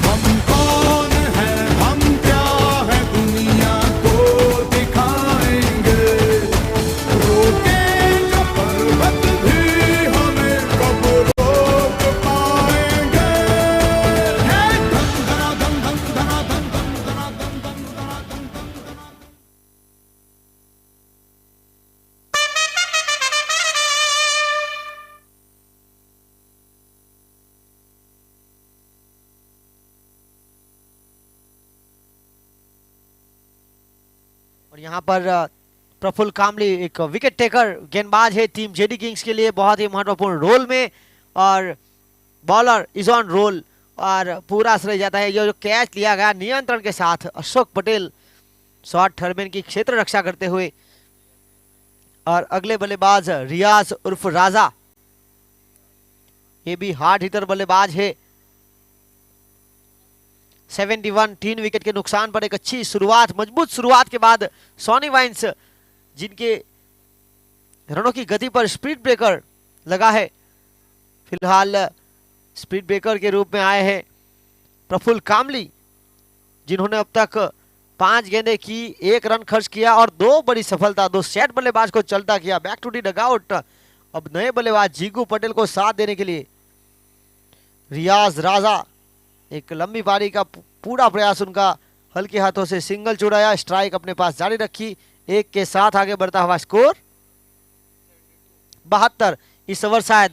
हम कौन हैं, हम क्या हैं, दुनिया को दिखाएंगे, और यहाँ पर प्रफुल्ल कामली एक विकेट टेकर गेंदबाज है टीम जेडी किंग्स के लिए, बहुत ही महत्वपूर्ण रोल में, और बॉलर इज ऑन रोल और पूरा श्रेय जाता है ये जो कैच लिया गया नियंत्रण के साथ अशोक पटेल शॉर्ट थर्डमैन की क्षेत्र रक्षा करते हुए। और अगले बल्लेबाज रियाज उर्फ राजा, ये भी हार्ड हिटर बल्लेबाज है। 71 3 विकेट के नुकसान पर एक अच्छी शुरुआत, मजबूत शुरुआत के बाद सॉनी वाइन्स जिनके रनों की गति पर स्पीड ब्रेकर लगा है, फिलहाल स्पीड ब्रेकर के रूप में आए हैं प्रफुल्ल कामली, जिन्होंने अब तक 5 गेंदें की, 1 रन खर्च किया और 2 बड़ी सफलता, 2 सेट बल्लेबाज को चलता किया। बैक टू दी डगआउट अब नए बल्लेबाज जीगू पटेल को साथ देने के लिए रियाज राजा, एक लंबी पारी का पूरा प्रयास उनका, हल्के हाथों से सिंगल छुड़ाया, स्ट्राइक अपने पास जारी रखी, 1 के साथ आगे बढ़ता हुआ स्कोर 72। इस ओवर शायद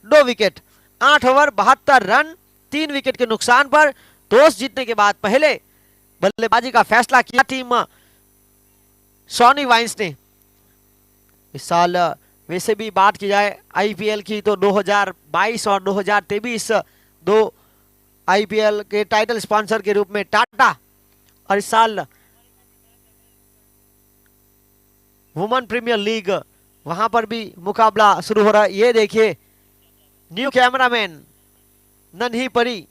2 विकेट, 8 ओवर 72 रन, 3 विकेट के नुकसान पर टॉस जीतने के बाद पहले बल्लेबाजी का फैसला किया टीम सॉनी वाइन्स ने। इस साल वैसे भी बात की जाए आईपीएल की तो 2022 और 2023 2 आईपीएल के टाइटल स्पॉन्सर के रूप में टाटा, और इस साल वुमेन प्रीमियर लीग वहां पर भी मुकाबला शुरू हो रहा है। ये देखिए न्यू कैमरामैन नन्ही परी,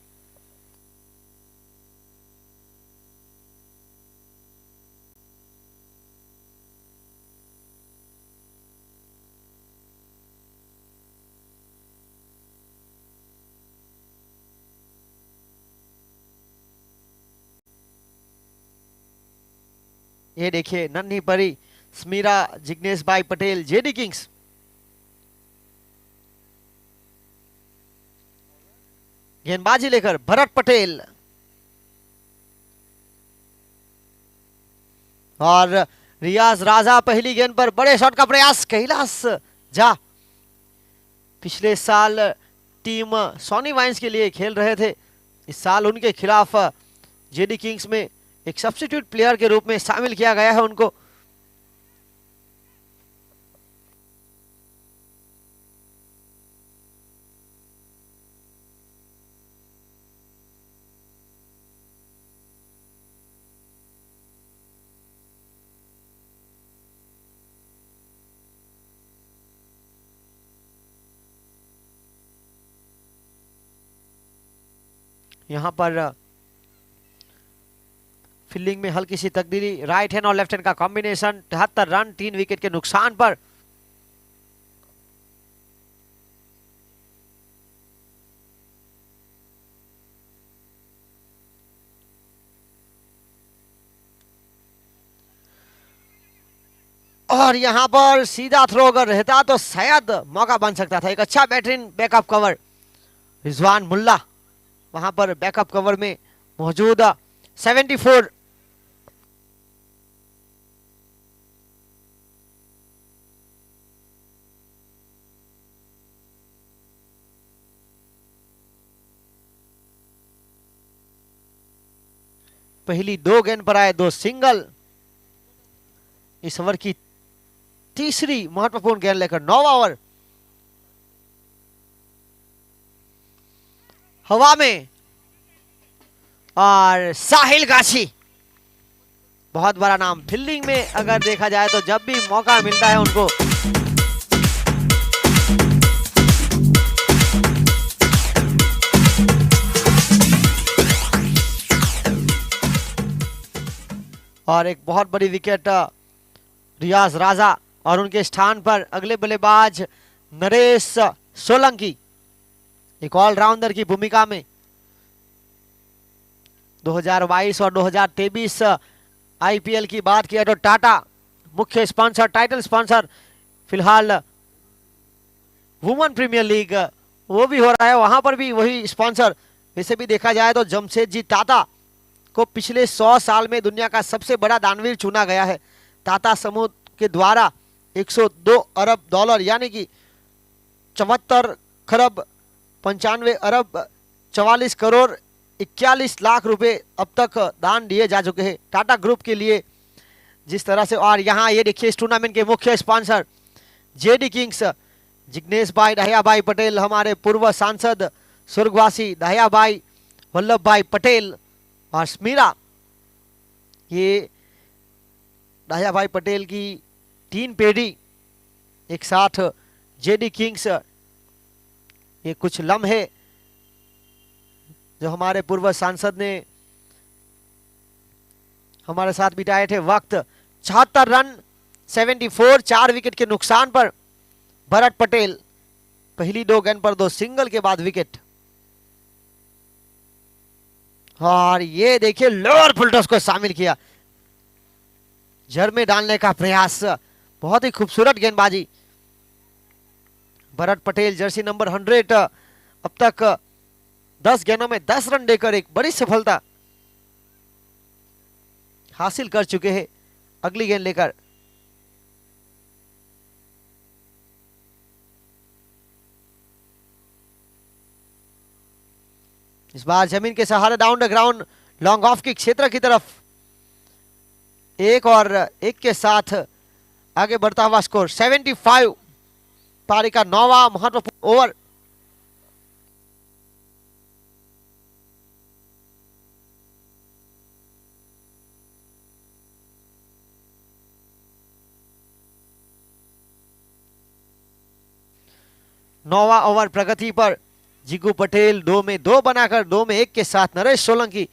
ये देखिए नन्ही परी स्मीरा जिग्नेश भाई पटेल जेडी किंग्स। गेंदबाजी लेकर भरत पटेल और रियाज राजा, पहली गेंद पर बड़े शॉट का प्रयास, कैलाश झा पिछले साल टीम सॉनी वाइन्स के लिए खेल रहे थे, इस साल उनके खिलाफ जेडी किंग्स में एक सब्स्टिट्यूट प्लेयर के रूप में शामिल किया गया है उनको। यहां पर फील्डिंग में हल्की सी तकदीरी, राइट हैंड और लेफ्ट हैंड का कॉम्बिनेशन, 73 रन, 3 विकेट के नुकसान पर। और यहां पर सीधा थ्रो अगर रहता तो शायद मौका बन सकता था। एक अच्छा बेहतरीन बैकअप कवर, रिजवान मुल्ला वहां पर बैकअप कवर में मौजूद। 74 पहली 2 गेंद पर आए 2 सिंगल। इस ओवर की तीसरी महत्वपूर्ण गेंद लेकर 9वां ओवर हवा में, और साहिल गाछी बहुत बड़ा नाम फील्डिंग में अगर देखा जाए तो जब भी मौका मिलता है उनको और एक बहुत बड़ी विकेट रियाज राजा, और उनके स्थान पर अगले बल्लेबाज नरेश सोलंकी, एक ऑलराउंडर की भूमिका में। 2022 और 2023 आईपीएल की बात किया तो टाटा मुख्य स्पॉन्सर, टाइटल स्पॉन्सर, फिलहाल वुमेन प्रीमियर लीग वो भी हो रहा है, वहां पर भी वही स्पॉन्सर। वैसे भी देखा जाए तो जमशेदजी टाटा को पिछले 100 साल में दुनिया का सबसे बड़ा दानवीर चुना गया है। टाटा समूह के द्वारा 102 अरब डॉलर यानी कि 74 खरब 95 अरब 44 करोड़ 41 लाख रुपए अब तक दान दिए जा चुके हैं। टाटा ग्रुप के लिए जिस तरह से। और यहाँ ये देखिए इस टूर्नामेंट के मुख्य स्पॉन्सर जेडी किंग्स, जिग्नेश भाई दहिया भाई पटेल, हमारे पूर्व सांसद स्वर्गवासी दहिया भाई वल्लभ भाई पटेल और स्मीरा। ये दहिया भाई पटेल की 3 पीढ़ी एक साथ जेडी किंग्स। ये कुछ लम्हे जो हमारे पूर्व सांसद ने हमारे साथ बिताए थे। वक्त 76 रन 74, 4 विकेट के नुकसान पर भरत पटेल पहली 2 गेंद पर 2 सिंगल के बाद विकेट। और ये देखिए लोअर फुलटॉस को शामिल किया, जड़ में डालने का प्रयास, बहुत ही खूबसूरत गेंदबाजी। भरत पटेल जर्सी नंबर 100 अब तक 10 गेंदों में 10 रन देकर एक बड़ी सफलता हासिल कर चुके हैं। अगली गेंद लेकर इस बार जमीन के सहारे down the ground long off की क्षेत्र की तरफ 1 और 1 के साथ आगे बढ़ता हुआ स्कोर 75। पारी का 9वां महत्वपूर्ण ओवर। नौवां ओवर प्रगति पर जीगू पटेल 2 में 2 बनाकर 2 में 1 के साथ नरेश सोलंकी।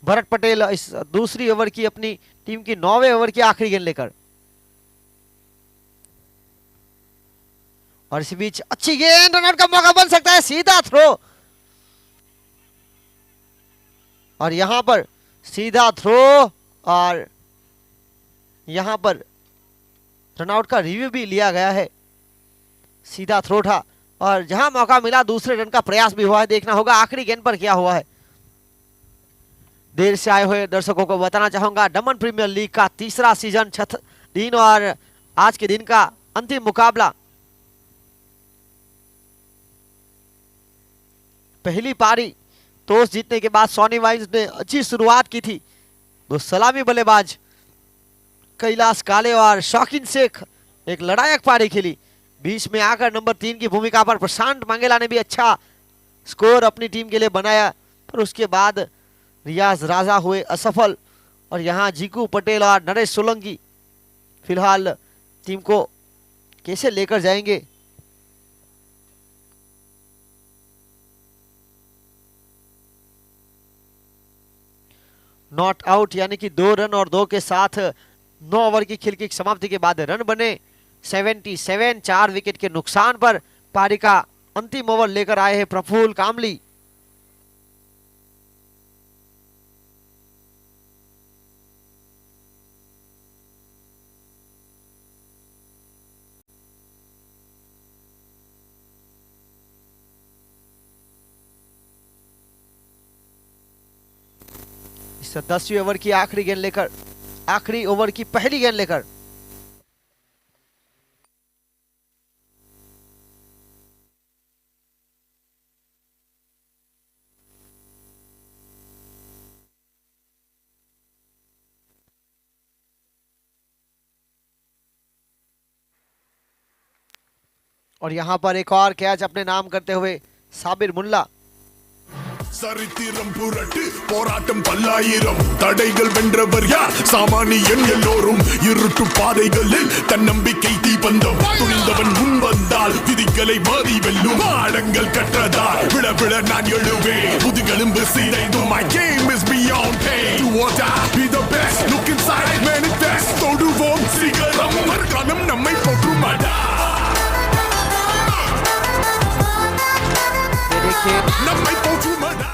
भरत पटेल इस दूसरी ओवर की अपनी टीम की 9वें ओवर की आखिरी गेंद लेकर। और इस बीच अच्छी गेंद, रन आउट का मौका बन सकता है, सीधा थ्रो। और यहां पर सीधा थ्रो और यहां पर रन आउट का रिव्यू भी लिया गया है। सीधा थ्रो था और जहां मौका मिला दूसरे रन का प्रयास भी हुआ है। देखना होगा आखिरी गेंद पर क्या हुआ है। देर से आए हुए दर्शकों को बताना चाहूंगा दमन प्रीमियर लीग का तीसरा सीजन दिन और आज के दिन का अंतिम मुकाबला। पहली पारी टॉस जीतने के बाद सोनी वाइन्स ने अच्छी शुरुआत की थी। 2 सलामी बल्लेबाज कैलाश काले और शौकीन शेख एक लड़ायक पारी खेली। बीच में आकर नंबर 3 की भूमिका पर प्रशांत मंगेला ने भी अच्छा स्कोर अपनी टीम के लिए बनाया, पर उसके बाद रियाज राजा हुए असफल। और यहां जीकू पटेल और नरेश सोलंकी फिलहाल टीम को कैसे लेकर जाएंगे। नॉट आउट यानी कि 2 रन और 2 के साथ 9 ओवर की खेल की समाप्ति के बाद रन बने 77, 4 विकेट के नुकसान पर पारी का अंतिम ओवर लेकर आए हैं प्रफुल्ल कामली। इस 10वीं ओवर की आखिरी गेंद लेकर, आखिरी ओवर की पहली गेंद लेकर और यहां पर एक और कैच अपने नाम करते हुए साबिर मुल्ला। சரித்திரம் புரட்டு போராட்டம் பல்லாயிரம் தடைகள் வென்றவர் யார் சாமானியன் எல்லோரும் இருட்டு பாதைகளில் தன்னம்பிக்கை தீபந்தம் துணிந்தவன் முன் வந்தால் விதிகளை மாறி வெல்லும் பாடங்கள் கற்றதால் விழ விழ நான் எழுவேன் புதுகெலும்பு சிதைந்தும் my game is beyond pain do or die be the best look inside manifest தொடுவோம் சிகரம் மறுகாலம் நம்மை போற்றுமடா நம்மை போற்றுமடா।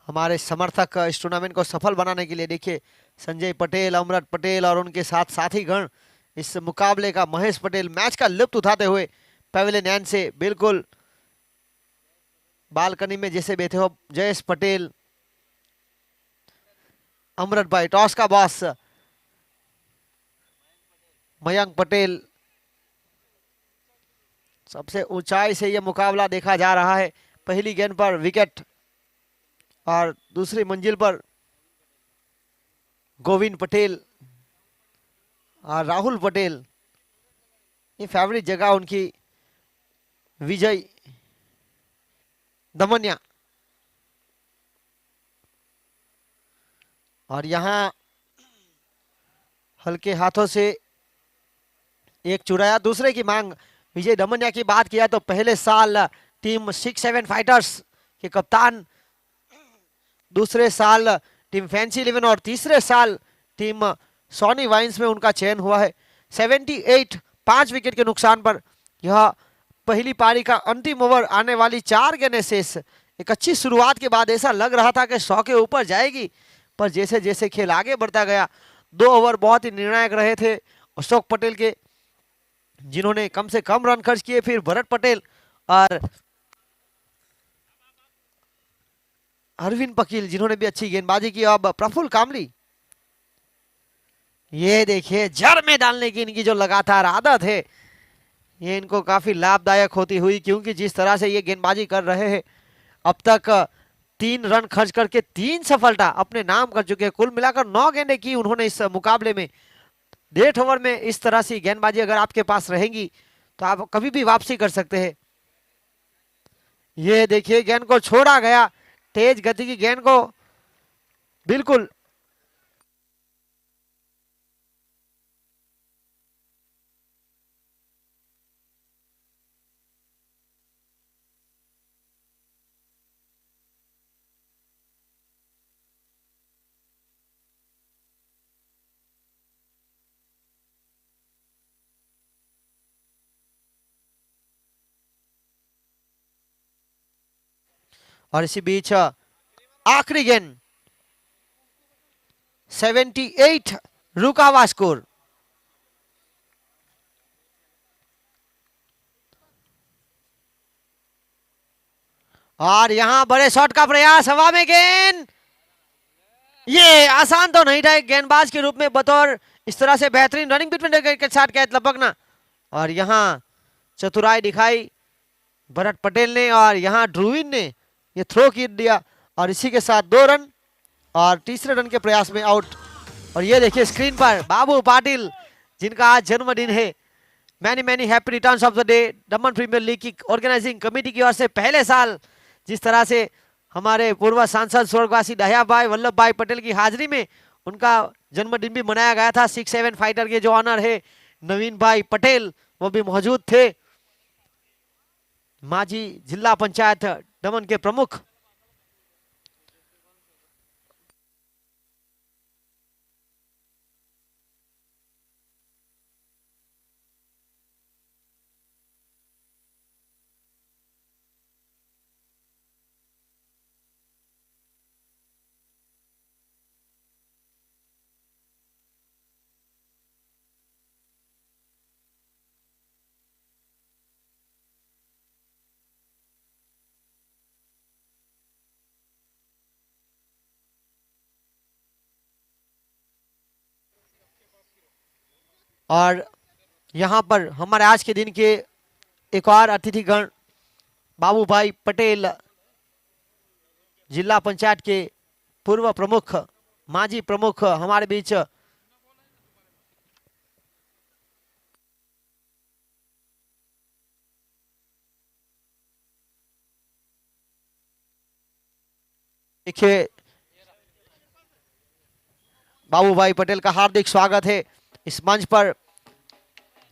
हमारे समर्थक इस टूर्नामेंट को सफल बनाने के लिए देखिए संजय पटेल, अमृत पटेल और उनके साथ साथी गण इस मुकाबले का, महेश पटेल मैच का लुत्फ उठाते हुए पेविलियन से बिल्कुल बालकनी में जैसे बैठे हो। जयेश पटेल, अमृत भाई, टॉस का बॉस मयंक पटेल, सबसे ऊंचाई से यह मुकाबला देखा जा रहा है। पहली गेंद पर विकेट और दूसरी मंजिल पर गोविंद पटेल और राहुल पटेल, ये फेवरेट जगह उनकी। विजय दमनिया, और यहां हल्के हाथों से एक चुराया, दूसरे की मांग। विजय दमनिया की बात किया तो पहले साल टीम 6-7 फाइटर्स के कप्तान, दूसरे साल टीम फैंसी 11 और तीसरे साल टीम सोनी वाइन्स में उनका चयन हुआ है। 78, 5 विकेट के नुकसान पर यह पहली पारी का अंतिम ओवर, आने वाली 4 गेंदें शेष। एक अच्छी शुरुआत के बाद ऐसा लग रहा था कि 100 के ऊपर जाएगी, पर जैसे जैसे खेल आगे बढ़ता गया, 2 ओवर बहुत ही निर्णायक रहे थे अशोक पटेल के, जिन्होंने कम से कम रन खर्च किए। फिर भरत पटेल और अरविंद पकील, जिन्होंने भी अच्छी गेंदबाजी की। अब प्रफुल्ल कामली, ये देखिए जड़ में डालने की इनकी जो लगातार आदत है, ये इनको काफी लाभदायक होती हुई, क्योंकि जिस तरह से ये गेंदबाजी कर रहे हैं, अब तक 3 रन खर्च करके 3 सफलता अपने नाम कर चुके हैं। कुल मिलाकर 9 गेंदें की उन्होंने इस मुकाबले में। 1.5 ओवर में इस तरह से गेंदबाजी अगर आपके पास रहेंगी तो आप कभी भी वापसी कर सकते हैं। ये देखिए गेंद को छोड़ा गया, तेज गति की गेंद को बिल्कुल और इसी बीच आखिरी गेंद 78 रुका हुआ स्कोर। और यहां बड़े शॉट का प्रयास, हवा में गेंद, ये आसान तो नहीं था एक गेंदबाज के रूप में बतौर इस तरह से बेहतरीन रनिंग बिटवीन के साथ कैच लपकना। और यहां चतुराई दिखाई भरत पटेल ने, और यहां ध्रुविन ने ये थ्रो कर दिया, और इसी के साथ 2 रन और तीसरे रन के प्रयास में आउट। और ये देखिए स्क्रीन पर बाबू पाटिल, जिनका आज जन्मदिन है। Many many happy returns of the day. Daman premiere league की ऑर्गेनाइजिंग कमेटी की ओर से पहले साल जिस तरह से हमारे पूर्व सांसद स्वर्गवासी दहिया भाई वल्लभ भाई पटेल की हाजिरी में उनका जन्मदिन भी मनाया गया था। 6-7 फाइटर के जो ऑनर है नवीन भाई पटेल, वो भी मौजूद थे। माजी जिला पंचायत दमन के प्रमुख। और यहाँ पर हमारे आज के दिन के एक और अतिथिगण बाबू भाई पटेल, जिला पंचायत के पूर्व प्रमुख, माजी प्रमुख हमारे बीच देखिए बाबू भाई पटेल का हार्दिक स्वागत है इस मंच पर।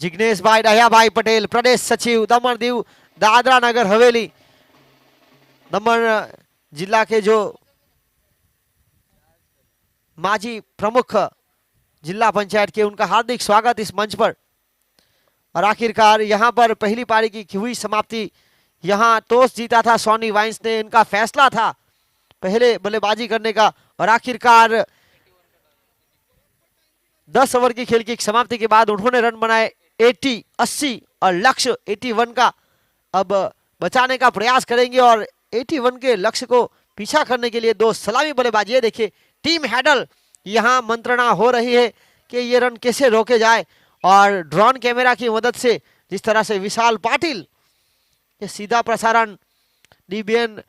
जिग्नेश भाई दहिया भाई पटेल, प्रदेश सचिव दमन दीव दादरा नगर हवेली दमन जिला के जो माजी प्रमुख जिला पंचायत के, उनका हार्दिक स्वागत इस मंच पर। और आखिरकार यहां पर पहली पारी की हुई समाप्ति, यहां टॉस जीता था सोनी वाइन्स ने, इनका फैसला था पहले बल्लेबाजी करने का, और आखिरकार 10 ओवर की खेल की समाप्ति के बाद उन्होंने रन बनाए 80, 80 और लक्ष्य 81 का अब बचाने का प्रयास करेंगे। और 81 के लक्ष्य को पीछा करने के लिए 2 सलामी बल्लेबाजी। ये देखिए टीम हैडल, यहां मंत्रणा हो रही है कि ये रन कैसे रोके जाए, और ड्रोन कैमरा की मदद से जिस तरह से विशाल पाटिल, ये सीधा प्रसारण डीबीएन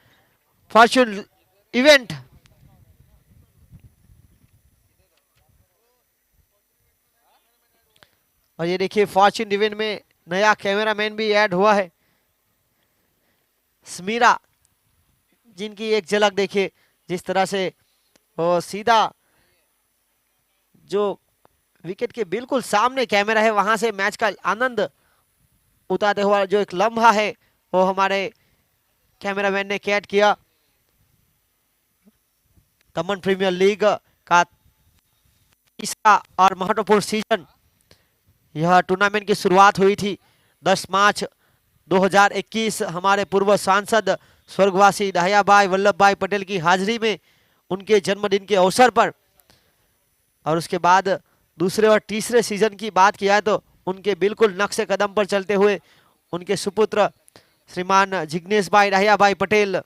फॉर्च्यून इवेंट और ये देखिए फॉर्च्यून डिवीजन में नया कैमरामैन भी ऐड हुआ है, स्मीरा, जिनकी एक झलक देखिए जिस तरह से वो सीधा जो विकेट के बिल्कुल सामने कैमरा है वहां से मैच का आनंद उतारते हुआ जो एक लम्हा है वो हमारे कैमरामैन ने कैद किया। दमन प्रीमियर लीग का तीसरा और महत्वपूर्ण सीजन, यह टूर्नामेंट की शुरुआत हुई थी 10 मार्च 2021 हमारे पूर्व सांसद स्वर्गवासी दहियाभाई वल्लभ भाई पटेल की हाजिरी में उनके जन्मदिन के अवसर पर। और उसके बाद दूसरे और तीसरे सीजन की बात किया है तो उनके बिल्कुल नक्शे कदम पर चलते हुए उनके सुपुत्र श्रीमान जिग्नेश भाई दहियाभाई पटेल,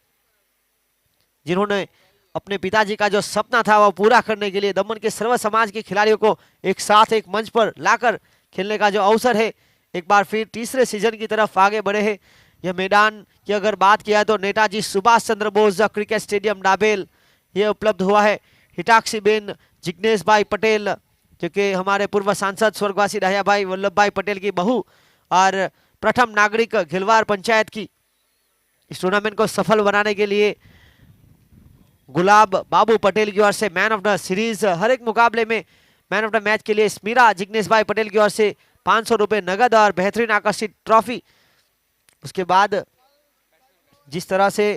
जिन्होंने अपने पिताजी का जो सपना था वो पूरा करने के लिए दमन के सर्व समाज के खिलाड़ियों को एक साथ एक मंच पर लाकर खेलने का जो अवसर है, एक बार फिर तीसरे सीजन की तरफ आगे बढ़े हैं। यह मैदान की अगर बात किया है तो Netaji Subhash Chandra Bose cricket stadium double ये उपलब्ध हुआ है। हिटाक्षी बेन जिग्नेश भाई पटेल जो कि हमारे पूर्व सांसद स्वर्गवासी दहियाभाई वल्लभ भाई पटेल की बहू और प्रथम नागरिक घिलवार पंचायत की, इस टूर्नामेंट को सफल बनाने के लिए गुलाब बाबू पटेल की ओर से मैन ऑफ द सीरीज, हर एक मुकाबले में मैन ऑफ द मैच के लिए स्मीरा जिग्नेश भाई पटेल की ओर से 500 रुपए नगद और बेहतरीन आकर्षित ट्रॉफी। उसके बाद जिस तरह से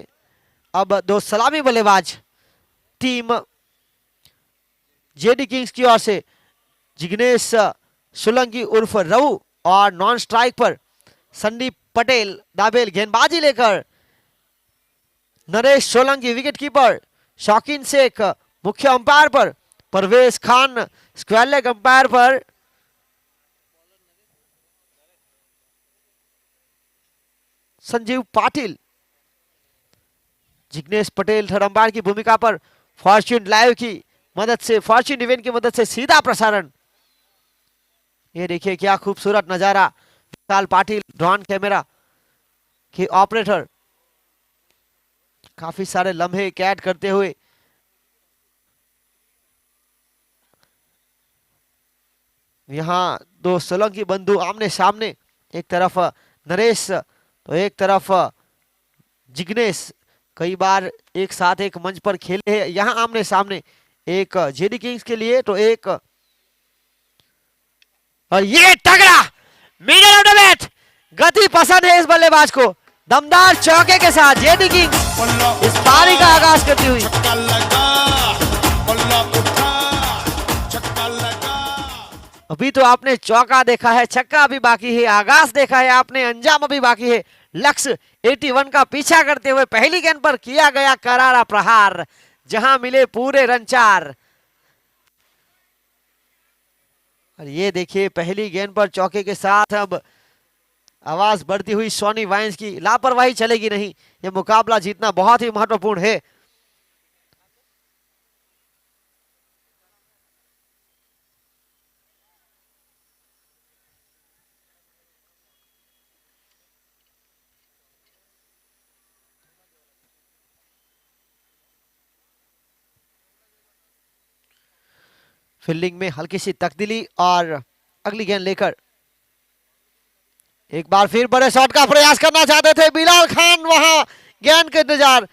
अब दो सलामी बल्लेबाज टीम जेडी किंग्स की ओर से जिग्नेश सोलंकी उर्फ रऊ और नॉन स्ट्राइक पर संदीप पटेल दाबेल गेंदबाजी लेकर, नरेश सोलंकी विकेट कीपर, शौकीन शेख मुख्य अंपायर पर, Parvez Khan square leg umpire पर, संजीव पाटिल जिग्नेश पटेल थर्ड अंपायर की भूमिका पर, फॉर्च्यून लाइव की मदद से, फॉर्च्यून इवेंट की मदद से सीधा प्रसारण। ये देखिए क्या खूबसूरत नजारा, विशाल पाटिल ड्रोन कैमरा के ऑपरेटर काफी सारे लम्हे कैद करते हुए यहां दो सोलंकी बंधु आमने सामने, एक तरफ नरेश तो एक तरफ जिग्नेश, कई बार एक साथ एक मंच पर खेले हैं यहां आमने सामने, एक जेडी किंग्स के लिए तो एक, और ये तगड़ा मिडल ऑफ द बैट, गति पसंद है इस बल्लेबाज को, दमदार चौके के साथ जेडी किंग्स इस पारी का आगाज करती हुई। अभी तो आपने चौका देखा है, छक्का अभी बाकी है, आगाज देखा है आपने, अंजाम अभी बाकी है। लक्ष्य 81 का पीछा करते हुए पहली गेंद पर किया गया करारा प्रहार, जहां मिले पूरे रन 4। और ये देखिए पहली गेंद पर चौके के साथ अब आवाज बढ़ती हुई सोनी वाइन्स की, लापरवाही चलेगी नहीं, ये मुकाबला जीतना बहुत ही महत्वपूर्ण है। फील्डिंग में हल्की सी तब्दीली और अगली गेंद लेकर एक बार फिर बड़े शॉट का प्रयास करना चाहते थे बिलाल खान, वहां गेंद के इंतजार,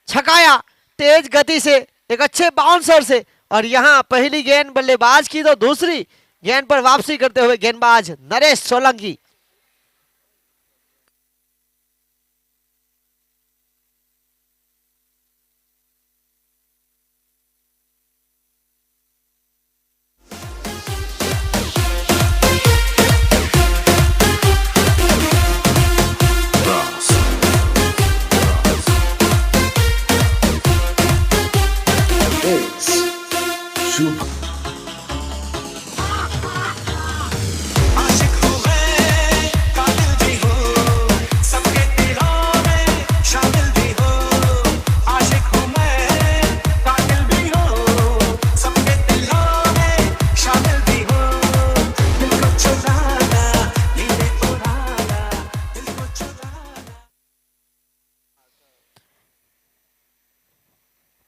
छकाया तेज गति से एक अच्छे बाउंसर से, और यहां पहली गेंद बल्लेबाज की तो दूसरी गेंद पर वापसी करते हुए गेंदबाज नरेश सोलंकी।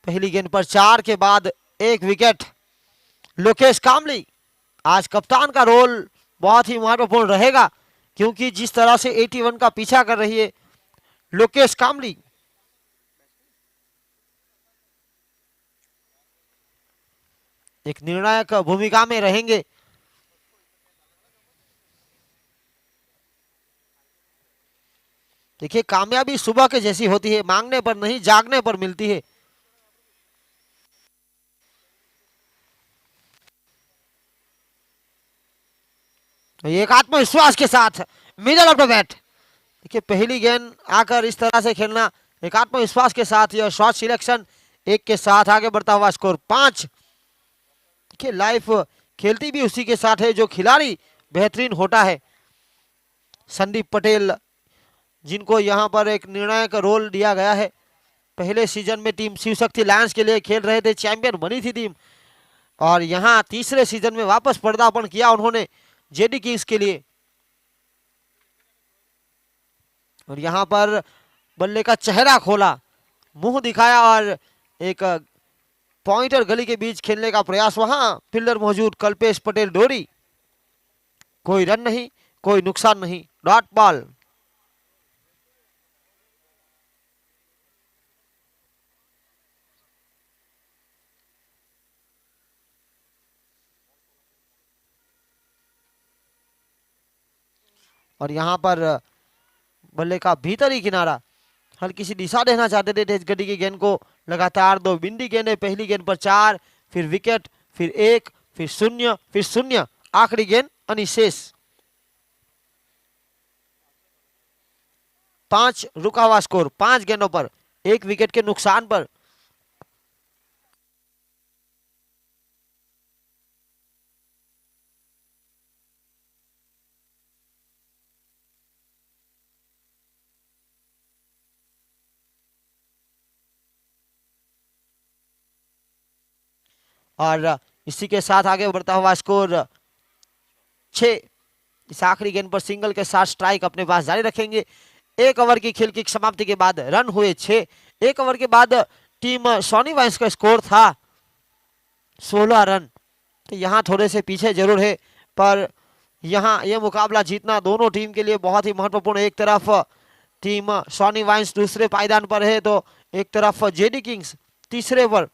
पहली गेंद पर 4 के बाद एक विकेट, लोकेश कामली आज कप्तान का रोल बहुत ही महत्वपूर्ण रहेगा, क्योंकि जिस तरह से 81 का पीछा कर रही है लोकेश कामली, एक निर्णायक भूमिका में रहेंगे। देखिए, कामयाबी सुबह के जैसी होती है, मांगने पर नहीं जागने पर मिलती है। तो एक आत्मविश्वास के साथ मिडल ऑफ द बैट, देखिए पहली गेंद आकर इस तरह से खेलना, एक आत्मविश्वास के साथ यह शॉट सिलेक्शन, एक के साथ आगे बढ़ता हुआ स्कोर 5। देखिए लाइफ खेलती भी उसी के साथ है जो खिलाड़ी बेहतरीन होता है। संदीप पटेल, जिनको यहां पर एक निर्णायक रोल दिया गया है, पहले सीजन में टीम शिव शक्ति लायंस के लिए खेल रहे थे, चैंपियन बनी थी टीम, और यहां तीसरे सीजन में वापस पदार्पण किया उन्होंने जेडी किंग्स के लिए। और यहां पर बल्ले का चेहरा खोला, मुंह दिखाया और एक पॉइंट और गली के बीच खेलने का प्रयास, वहां फील्डर मौजूद कल्पेश पटेल डोरी, कोई रन नहीं, कोई नुकसान नहीं, डॉट बॉल। और यहां पर बल्ले का भीतरी किनारा, हल्की सी दिशा देना चाहते थे तेज गति की गेंद को। लगातार 2 बिंदी गेंदें, पहली गेंद पर 4, फिर विकेट, फिर 1, फिर 0, फिर 0, आखिरी गेंद अनिशेष। 5 रुका हुआ स्कोर, 5 गेंदों पर 1 विकेट के नुकसान पर। और इसी के साथ आगे बढ़ता हुआ स्कोर 6। इस आखिरी गेंद पर सिंगल के साथ स्ट्राइक अपने पास जारी रखेंगे। 1 ओवर की खेल की समाप्ति के बाद रन हुए 6। 1 ओवर के बाद टीम सोनी वाइन्स का स्कोर था 16 रन। तो यहाँ थोड़े से पीछे जरूर है, पर यहाँ यह मुकाबला जीतना दोनों टीम के लिए बहुत ही महत्वपूर्ण है। एक तरफ टीम सोनी वाइन्स दूसरे पायदान पर है, तो एक तरफ जेडी किंग्स तीसरे पर।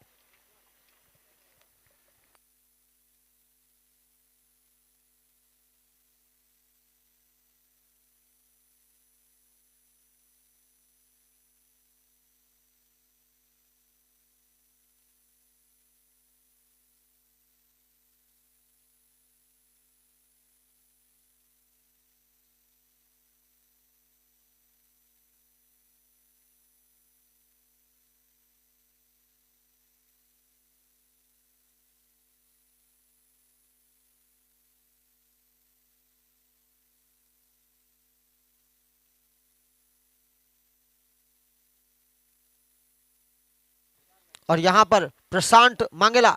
और यहां पर प्रशांत मांगेला,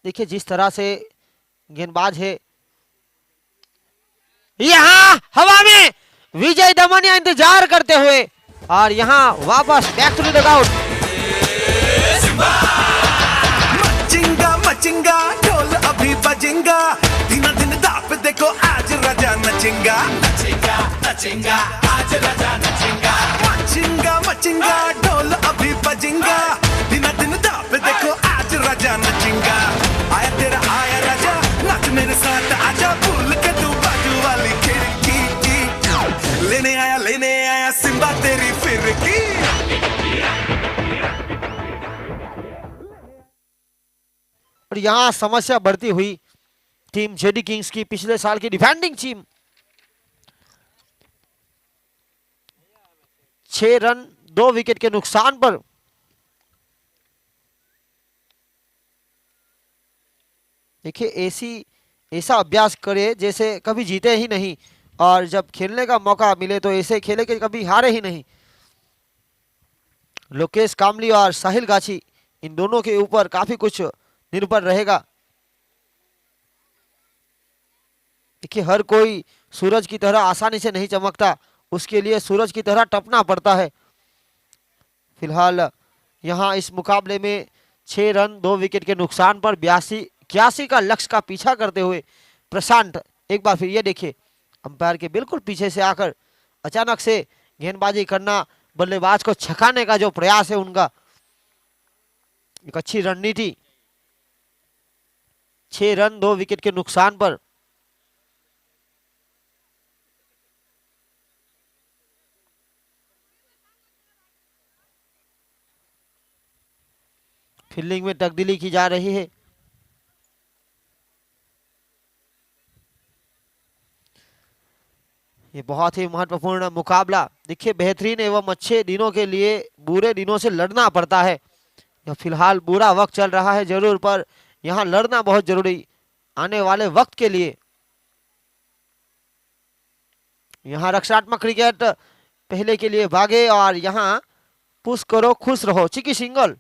देखिए जिस तरह से गेंदबाज है, यहां हवा में विजय दमनिया इंतजार करते हुए, और यहां वापस बैक टू द डगआउट। मचिंगा मचिंगा ढोल अभी बजेगा, दिन दिन दाप देखो आज राजा नचेगा, नचेगा नचेगा आज राजा नचेगा। मचिंगा मचिंगा ढोल अभी बजेगा, दिन दिन दाप देखो आज राजा नचेगा। आया तेरा आया राजा, नाच मेरे साथ आजा, भूल के तू बाजू वाली खिड़की की, लेने आया सिम्बा तेरी फिरकी। और यहां समस्या बढ़ती हुई टीम जेडी किंग्स की, पिछले साल की डिफेंडिंग टीम। 6 रन 2 विकेट के नुकसान पर। देखिए ऐसा अभ्यास करे जैसे कभी जीते ही नहीं, और जब खेलने का मौका मिले तो ऐसे खेले कि कभी हारे ही नहीं। लोकेश कामली और साहिल गाछी, इन दोनों के ऊपर काफी कुछ निर्भर रहेगा। देखिए हर कोई सूरज की तरह आसानी से नहीं चमकता, उसके लिए सूरज की तरह तपना पड़ता है। फिलहाल यहां इस मुकाबले में 6 रन 2 विकेट के नुकसान पर 82 81 का लक्ष्य का पीछा करते हुए प्रशांत एक बार फिर ये देखिए अंपायर के बिल्कुल पीछे से आकर अचानक से गेंदबाजी करना, बल्लेबाज को छकाने का जो प्रयास है उनका, एक अच्छी रणनीति। 6 रन 2 विकेट के नुकसान पर। फील्डिंग में तब्दीली की जा रही है। ये बहुत ही महत्वपूर्ण मुकाबला। देखिए बेहतरीन एवं अच्छे दिनों के लिए बुरे दिनों से लड़ना पड़ता है। यह फिलहाल बुरा वक्त चल रहा है जरूर, पर यहाँ लड़ना बहुत जरूरी आने वाले वक्त के लिए। यहाँ रक्षात्मक क्रिकेट पहले के लिए भागे और यहाँ पुश करो खुश रहो, चिकी सिंगल।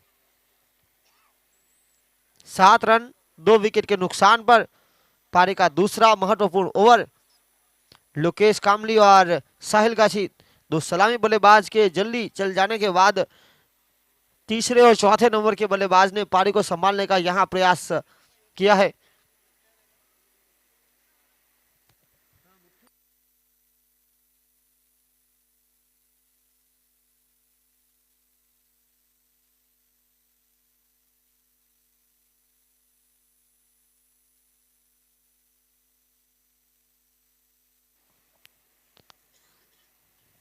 7 रन 2 विकेट के नुकसान पर पारी का दूसरा महत्वपूर्ण ओवर। लोकेश कामली और साहिल गाछी दो सलामी बल्लेबाज के जल्दी चल जाने के बाद तीसरे और चौथे नंबर के बल्लेबाज ने पारी को संभालने का यहां प्रयास किया है।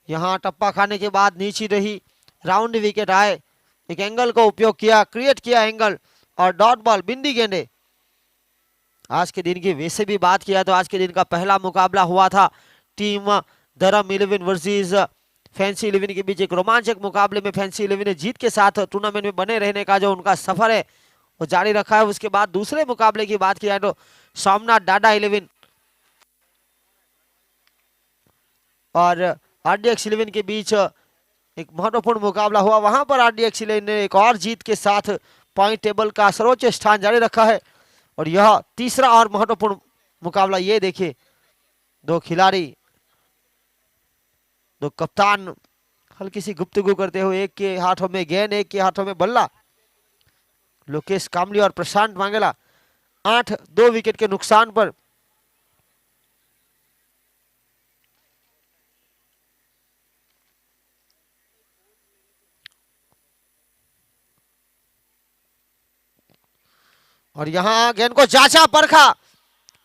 यहां टप्पा खाने के बाद नीचे रही, राउंड विकेट आए, एक एंगल को उपयोग किया, क्रिएट किया एंगल और डॉट बॉल बिंदी गेंदे। आज के दिन की वैसे भी बात किया तो आज के दिन का पहला मुकाबला हुआ था टीम धर्म 11 वर्सेस फैंसी 11 के बीच। एक रोमांचक मुकाबले में फैंसी 11 ने जीत के साथ टूर्नामेंट में बने रहने का जो उनका सफर है वो जारी रखा है। उसके बाद दूसरे मुकाबले की बात किया तो सोमनाथ डाडा 11 और आरडीएक्स 11 के बीच एक महत्वपूर्ण मुकाबला हुआ। वहां पर आरडीएक्स 11 ने एक और जीत के साथ पॉइंट टेबल का सर्वोच्च स्थान जारी रखा है। और यह तीसरा और महत्वपूर्ण मुकाबला। ये देखिए दो खिलाड़ी, दो कप्तान हल्की सी गुफ्तगू करते हुए, एक के हाथों में गेंद एक के हाथों में बल्ला। लोकेश कामली और प्रशांत मांगेला 8-2 विकेट के नुकसान पर। और यहां गेंद को जांचा परखा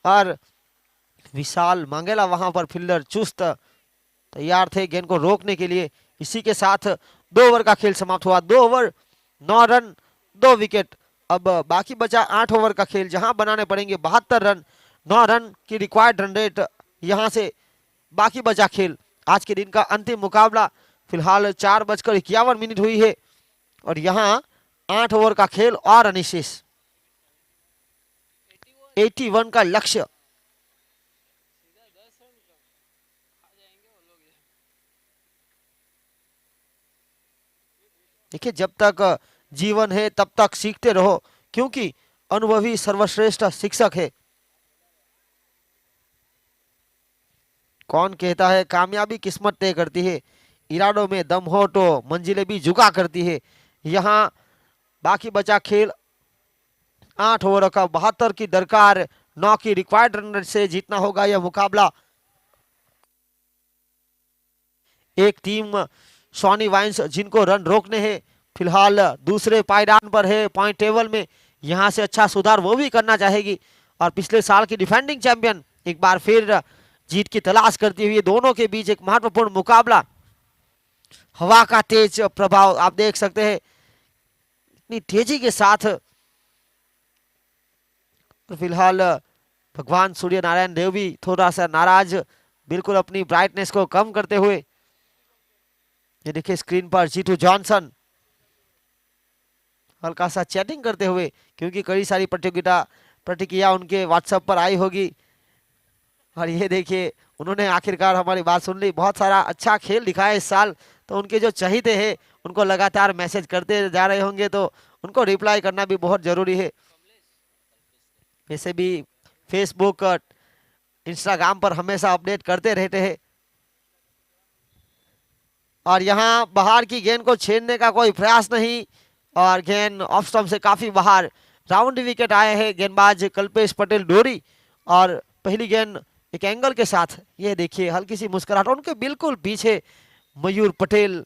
और विशाल मांगेला वहां पर फील्डर चुस्त तैयार थे गेंद को रोकने के लिए। इसी के साथ 2 ओवर का खेल समाप्त हुआ। 2 ओवर 9 रन 2 विकेट। अब बाकी बचा 8 ओवर का खेल जहां बनाने पड़ेंगे 72 रन। 9 रन की रिक्वायर्ड रन रेट यहां से बाकी बचा खेल। आज के दिन का अंतिम मुकाबला फिलहाल 4:51 हुई है और यहां 8 ओवर का खेल और अनिशेष 81 का लक्ष्य। देखिए जब तक जीवन है तब तक सीखते रहो, क्योंकि अनुभवी सर्वश्रेष्ठ शिक्षक है। कौन कहता है कामयाबी किस्मत तय करती है, इरादों में दम हो तो मंजिलें भी झुका करती है। यहां बाकी बचा खेल 8 ओवर का 72 की दरकार, 9 की रिक्वायर्ड रन से जीतना होगा यह मुकाबला। एक टीम सोनी वाइन्स जिनको रन रोकने हैं, फिलहाल दूसरे पायदान पर है पॉइंट टेबल में। यहां से अच्छा सुधार वो भी करना चाहेगी और पिछले साल की डिफेंडिंग चैंपियन एक बार फिर जीत की तलाश करती हुई दोनों के बीच एक महत्वपूर्ण मुकाबला। हवा का तेज प्रभाव आप देख सकते हैं, इतनी तेजी के साथ। फिलहाल भगवान सूर्य नारायण देव भी थोड़ा सा नाराज, बिल्कुल अपनी ब्राइटनेस को कम करते हुए। ये देखिए स्क्रीन पर जीतू जॉनसन हल्का सा चैटिंग करते हुए, क्योंकि कई सारी प्रतिक्रिया उनके व्हाट्सएप पर आई होगी। और ये देखिए उन्होंने आखिरकार हमारी बात सुन ली। बहुत सारा अच्छा खेल दिखाया इस साल, तो उनके जो चहीते हैं उनको लगातार मैसेज करते जा रहे होंगे, तो उनको रिप्लाई करना भी बहुत जरूरी है। वैसे भी फेसबुक और इंस्टाग्राम पर हमेशा अपडेट करते रहते हैं। और यहां बाहर की गेंद को छेड़ने का कोई प्रयास नहीं और गेंद ऑफ स्टंप से काफी बाहर। राउंड विकेट आए हैं गेंदबाज कल्पेश पटेल डोरी और पहली गेंद एक एंगल के साथ, ये देखिए हल्की सी मुस्कुराहट, उनके बिल्कुल पीछे मयूर पटेल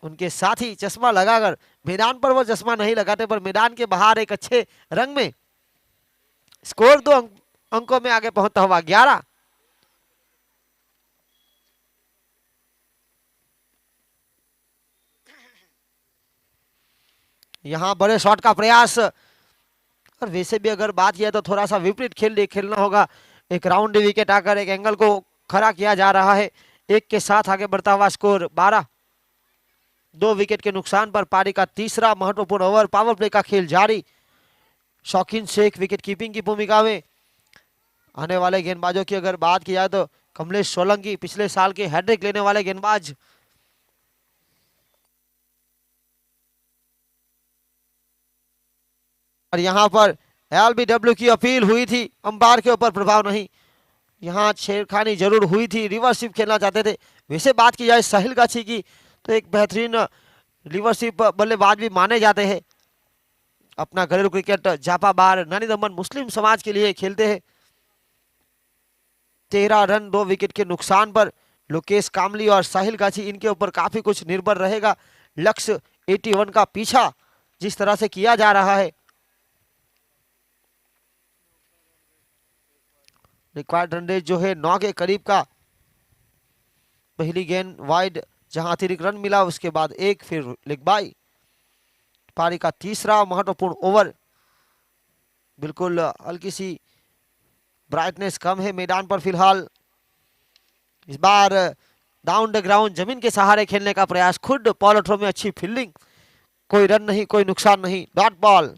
उनके साथी चश्मा लगाकर, मैदान पर वो चश्मा नहीं लगाते पर मैदान के बाहर एक अच्छे रंग में। स्कोर 2 अंकों में आगे पहुंचता हुआ 11। यहां बड़े शॉट का प्रयास, और वैसे भी अगर बात किया तो थोड़ा सा विपरीत खेल खेलना होगा। एक राउंड विकेट आकर एक एंगल को खड़ा किया जा रहा है। 1 के साथ आगे बढ़ता हुआ स्कोर 12। 2 विकेट के नुकसान पर पारी का तीसरा महत्वपूर्ण ओवर, पावर प्ले का खेल जारी। शौकीन शेख विकेट कीपिंग की भूमिका में। आने वाले गेंदबाजों की अगर बात की जाए तो कमलेश सोलंकी पिछले साल के हैट्रिक लेने वाले गेंदबाज। और यहां पर एलबीडब्ल्यू की अपील हुई थी, अंपायर के ऊपर प्रभाव नहीं। यहां छेड़खानी जरूर हुई थी, रिवर्सिप खेलना चाहते थे। वैसे बात की जाए साहिल गाछी की तो एक बेहतरीन रिवर्सिप बल्लेबाज भी माने जाते हैं। अपना घरेलू क्रिकेट जापाबार नानी दमन मुस्लिम समाज के लिए खेलते हैं। 13 रन 2 विकेट के नुकसान पर लोकेश कामली और साहिल गाछी, इनके ऊपर काफी कुछ निर्भर रहेगा। लक्ष्य 81 का पीछा जिस तरह से किया जा रहा है, रिक्वायर्ड रन रेट जो है 9 के करीब का। पहली गेंद वाइड जहां अतिरिक्त रन मिला, उसके बाद एक फिर लेग बाई। पारी का तीसरा महत्वपूर्ण ओवर। बिल्कुल हल्की सी ब्राइटनेस कम है मैदान पर फिलहाल। इस बार डाउन द ग्राउंड जमीन के सहारे खेलने का प्रयास, खुद पॉल थ्रो में अच्छी फील्डिंग, कोई रन नहीं, कोई नुकसान नहीं, डॉट बॉल।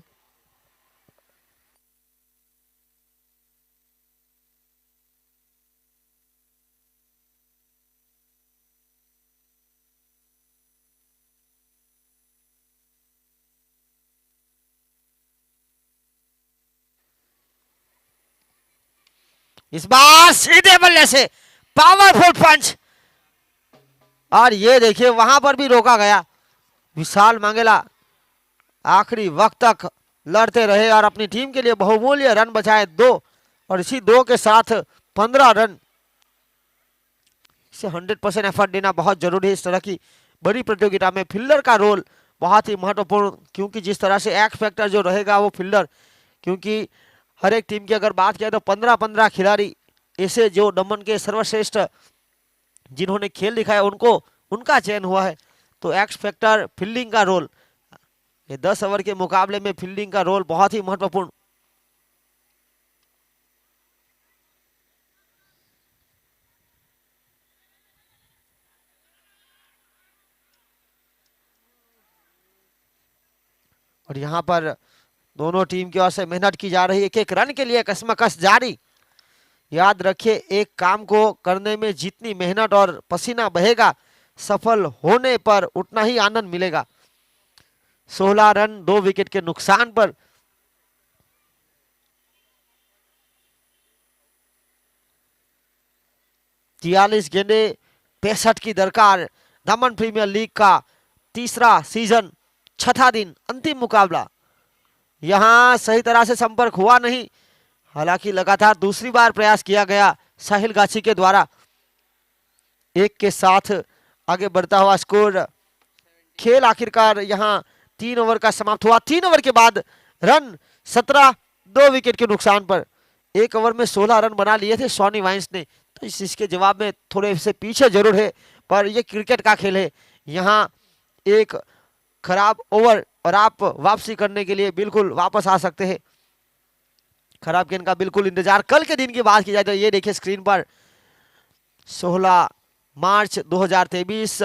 इस बार सीधे बल्ले से पावरफुल पंच, और ये देखिए वहां पर भी रोका गया। विशाल मांगेला आखिरी वक्त तक लड़ते रहे और अपनी टीम के लिए बहुमूल्य रन बचाए 2, और इसी 2 के साथ 15 रन। इसे 100% एफर्ट देना बहुत जरूरी है। इस तरह की बड़ी प्रतियोगिता में फील्डर का रोल बहुत ही महत्वपूर्ण, क्योंकि जिस तरह से एक्स फैक्टर जो रहेगा वो फील्डर, क्योंकि हर एक टीम की अगर बात किया तो 15-15 खिलाड़ी ऐसे जो दमन के सर्वश्रेष्ठ जिन्होंने खेल दिखाया उनका चयन हुआ है। तो एक्स फैक्टर फील्डिंग का रोल, ये 10 ओवर के मुकाबले में फील्डिंग का रोल बहुत ही महत्वपूर्ण। और यहां पर दोनों टीम की ओर से मेहनत की जा रही है। एक रन के लिए कशमकश जारी। याद रखिए, एक काम को करने में जितनी मेहनत और पसीना बहेगा, सफल होने पर उतना ही आनंद मिलेगा। 16 रन 2 विकेट के नुकसान पर तियालीस गेंदे 65 की दरकार। दमन प्रीमियर लीग का तीसरा सीजन, छठा दिन, अंतिम मुकाबला। यहां सही तरह से संपर्क हुआ नहीं, हालांकि लगातार दूसरी बार प्रयास किया गया साहिल गाछी के द्वारा। 1 के साथ आगे बढ़ता हुआ स्कोर। खेल आखिरकार यहां 3 ओवर का समाप्त हुआ। 3 ओवर के बाद रन 17 2 विकेट के नुकसान पर। 1 ओवर में 16 रन बना लिए थे सॉनी वाइन्स ने, तो इसके जवाब में थोड़े से पीछे जरूर है, पर यह क्रिकेट का खेल है। यहाँ एक खराब ओवर और आप वापसी करने के लिए बिल्कुल वापस आ सकते हैं। खराब गेंद का बिल्कुल इंतजार। कल के दिन की बात की जाए तो ये देखिए स्क्रीन पर 16 मार्च 2023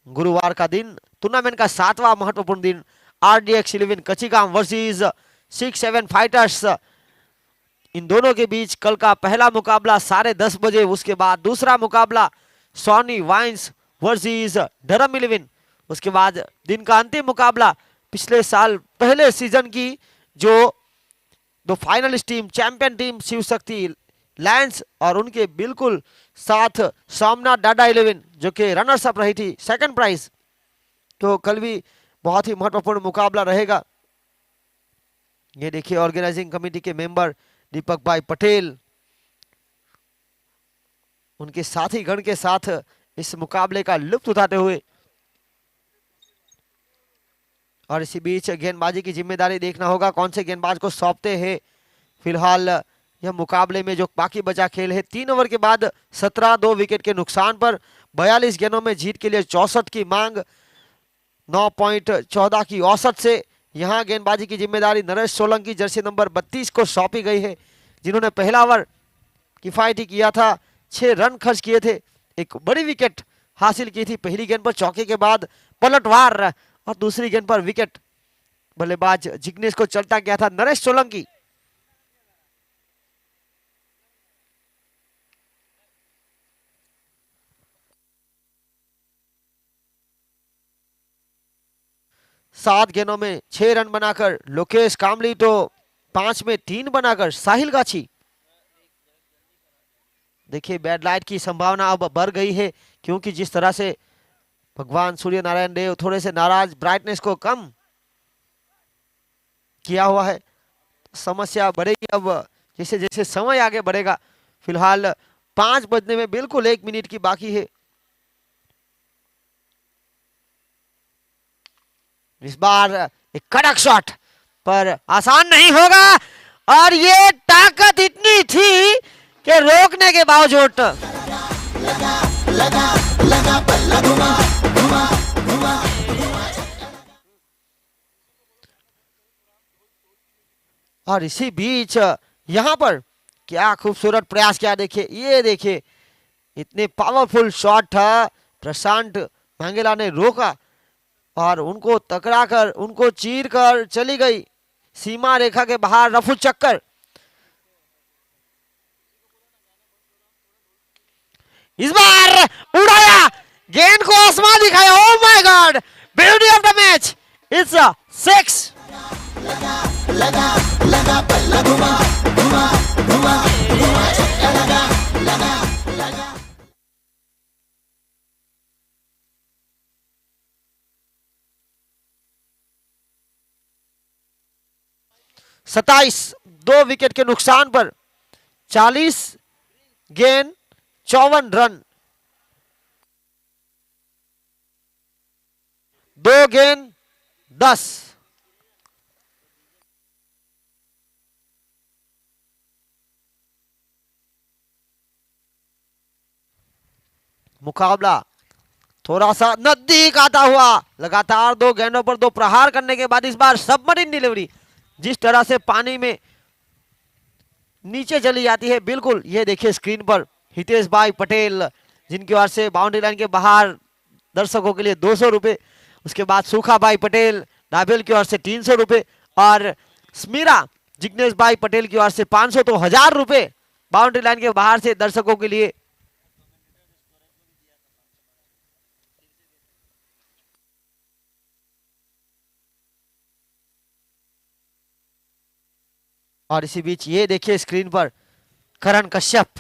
गुरुवार का दिन, टूर्नामेंट का 7वां महत्वपूर्ण दिन। RDX 11 कचिगाम वर्सेस 6-7 फाइटर्स, इन दोनों के बीच कल का पहला मुकाबला 10:30 बजे। उसके बाद दूसरा मुकाबला सॉनी वाइन्स वर्सेस धर्म 11। उसके बाद दिन का अंतिम मुकाबला पिछले साल पहले सीजन की जो 2 finalist team, champion team Shiv Shakti lions और उनके बिल्कुल साथ सोमनाथ डाडा 11 जो कि रनर्स अप रही थी, सेकंड प्राइज। तो कल भी बहुत ही महत्वपूर्ण मुकाबला रहेगा। ये देखिए ऑर्गेनाइजिंग कमेटी के मेंबर दीपक भाई पटेल उनके साथी गण के साथ इस मुकाबले का लुत्फ उठाते हुए। और इसी बीच गेंदबाजी की जिम्मेदारी देखना होगा कौन से गेंदबाज को सौंपते हैं। फिलहाल यह मुकाबले में जो बाकी बचा खेल है 3 ओवर के बाद 17 2 विकेट के नुकसान पर 42 गेंदों में जीत के लिए 64 की मांग 9.14 की औसत से। यहां गेंदबाजी की जिम्मेदारी नरेश सोलंकी जर्सी नंबर 32 को सौंपी गई है, जिन्होंने पहला ओवर किफायती किया था, 6 रन खर्च किए थे, एक बड़ी विकेट हासिल की थी पहली गेंद पर चौके के बाद पलटवार, और दूसरी गेंद पर विकेट। बल्लेबाज जिग्नेश को चलता गया था नरेश सोलंकी। सात गेंदों में 6 रन बनाकर लोकेश कामली तो 5 में 3 बनाकर साहिल गाछी। देखिए बैड लाइट की संभावना अब बढ़ गई है, क्योंकि जिस तरह से भगवान सूर्य नारायण देव थोड़े से नाराज, ब्राइटनेस को कम किया हुआ है, समस्या बढ़ेगी अब जैसे जैसे समय आगे बढ़ेगा। फिलहाल 5 बजने में बिल्कुल 1 मिनट की बाकी है। इस बार एक कड़क शॉट पर आसान नहीं होगा, और ये ताकत इतनी थी कि रोकने के बावजूद और इसी बीच यहां पर क्या खूबसूरत प्रयास किया। देखिए ये देखिए इतने पावरफुल शॉट था, प्रशांत मांगेला ने रोका और उनको टकरा कर उनको चीर कर चली गई सीमा रेखा के बाहर रफू चक्कर। इस बार उड़ाया, गेंद को आसमान दिखाया। Oh my God, beauty of the match, it's 6। सत्ताईस 2 विकेट के नुकसान पर 40 गेंद 54 रन, 2 गेंद 10। मुकाबला थोड़ा सा नजदीक आता हुआ, लगातार 2 गेंदों पर 2 प्रहार करने के बाद इस बार सबमरीन डिलीवरी जिस तरह से पानी में नीचे चली जाती है, बिल्कुल ये देखिए स्क्रीन पर हितेश भाई पटेल जिनकी ओर से बाउंड्री लाइन के बाहर दर्शकों के लिए 200 रुपए, उसके बाद सूखा भाई पटेल नाभेल की ओर से 300 रुपए, और स्मीरा जिग्नेश भाई पटेल की ओर से 500, तो 1000 रुपए बाउंड्री लाइन के बाहर से दर्शकों के लिए। और इसी बीच ये देखिए स्क्रीन पर करण कश्यप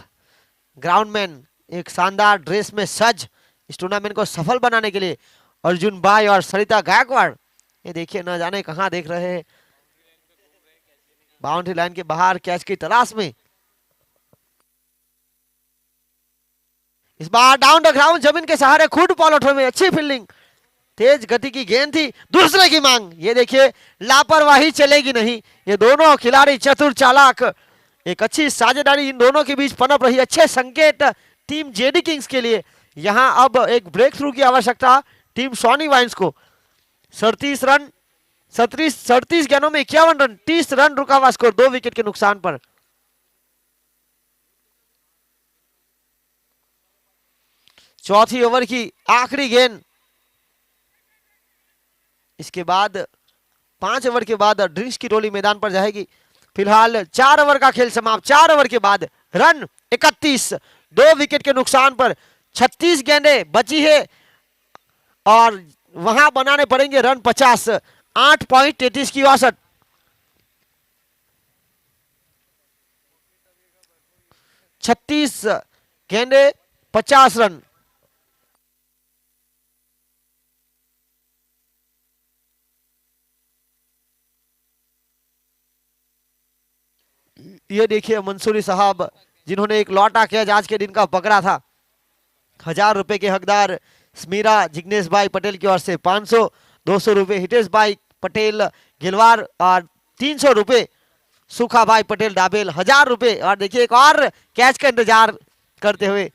ग्राउंडमैन एक शानदार ड्रेस में सज इस टूर्नामेंट को सफल बनाने के लिए अर्जुन भाई और सरिता गायकवाड़, ये देखिए न जाने कहां देख रहे हैं, बाउंड्री लाइन के बाहर कैच की तलाश में। इस बार डाउन द ग्राउंड जमीन के सहारे खुद पॉलोठो में अच्छी फील्डिंग, तेज गति की गेंद थी, दूसरे की मांग, ये देखिए लापरवाही चलेगी नहीं। ये दोनों खिलाड़ी चतुर चालाक, एक अच्छी साझेदारी इन दोनों के बीच पनप रही, अच्छे संकेत टीम जेडी किंग्स के लिए। यहां अब एक ब्रेक थ्रू की आवश्यकता टीम सॉनी वाइन्स को। 37 रन 37 गेंदों में 51 रन, 30 रन रुका हुआ स्कोर 2 विकेट के नुकसान पर। चौथी ओवर की आखिरी गेंद, इसके बाद 5 ओवर के बाद ड्रिंक्स की टोली मैदान पर जाएगी। फिलहाल 4 ओवर का खेल समाप्त, 4 ओवर के बाद रन 31, 2 विकेट के नुकसान पर 36 गेंदें बची है और वहां बनाने पड़ेंगे रन 50, 8.33 की औसत। छत्तीस गेंदें 50 रन। ये देखिए मंसूरी साहब जिन्होंने एक लौटा कैच आज के दिन का पकड़ा था, 1000 रुपए के हकदार स्मीरा जिग्नेश भाई पटेल की ओर से 500, 200 रुपए हितेश भाई पटेल गिलवार और 300 रुपए सुखा भाई पटेल डाबेल, 1000 रुपए। और देखिए एक और कैच का इंतजार करते हुए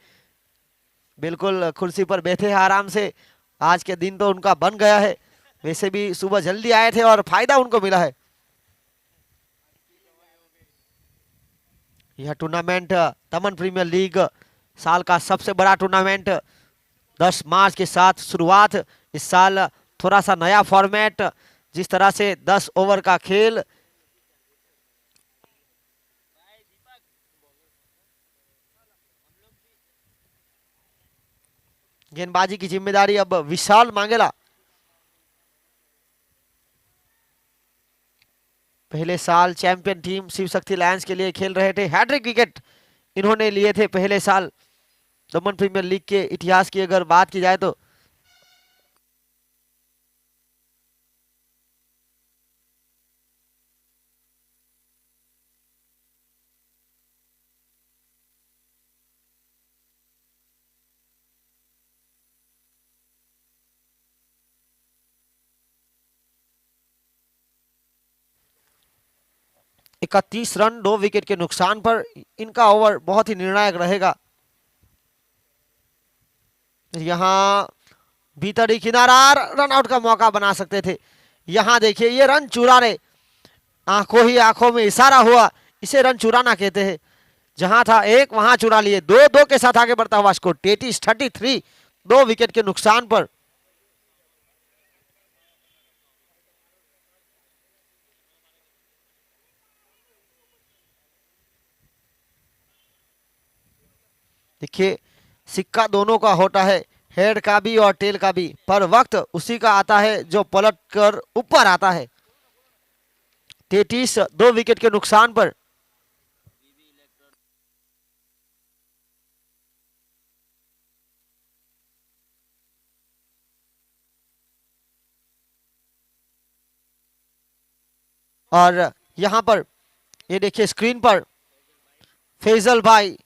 बिल्कुल कुर्सी पर बैठे हैं आराम से। आज के दिन तो उनका बन गया है, वैसे भी सुबह जल्दी आए थे और फायदा उनको मिला है। यह टूर्नामेंट दमन प्रीमियर लीग साल का सबसे बड़ा टूर्नामेंट 10 मार्च के साथ शुरुआत। इस साल थोड़ा सा नया फॉर्मेट, जिस तरह से 10 ओवर का खेल, गेंदबाजी की जिम्मेदारी अब विशाल मांगेला। पहले साल champion team Shiv Shakti Lions के लिए खेल रहे थे, हैट्रिक विकेट इन्होंने लिए थे पहले साल दमन प्रीमियर लीग के इतिहास की अगर बात की जाए तो। इकतीस रन 2 विकेट के नुकसान पर इनका ओवर बहुत ही निर्णायक रहेगा। यहां भीतरी किनारा रन आउट का मौका बना सकते थे। यहां देखिए ये रन चुरा रहे, आंखों ही आंखों में इशारा हुआ, इसे रन चुराना कहते हैं। जहां था एक वहां चुरा लिए, 2-2 के साथ आगे बढ़ता हुआ स्कोर 33 2 विकेट के नुकसान पर। देखिए सिक्का दोनों का होता है, हेड का भी और टेल का भी, पर वक्त उसी का आता है जो पलट कर ऊपर आता है। 33 2 विकेट के नुकसान पर। और यहां पर ये देखिए स्क्रीन पर फैजल भाई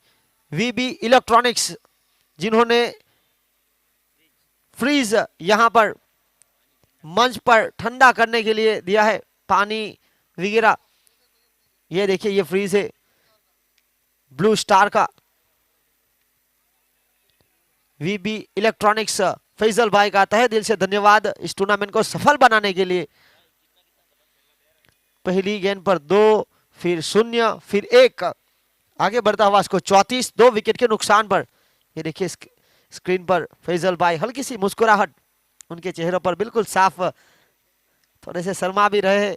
वीबी इलेक्ट्रॉनिक्स, जिन्होंने फ्रीज यहां पर मंच पर ठंडा करने के लिए दिया है, पानी वगैरह। ये देखिए ये फ्रीज है ब्लू स्टार का। वीबी इलेक्ट्रॉनिक्स फैजल भाई का तहे दिल से धन्यवाद इस टूर्नामेंट को सफल बनाने के लिए। पहली गेंद पर 2, फिर 0, फिर 1, आगे बढ़ता हुआ इसको 34 2 विकेट के नुकसान पर। ये देखिए स्क्रीन पर फैजल भाई, हल्की सी मुस्कुराहट उनके चेहरों पर, बिल्कुल साफ, थोड़े से शर्मा भी रहे,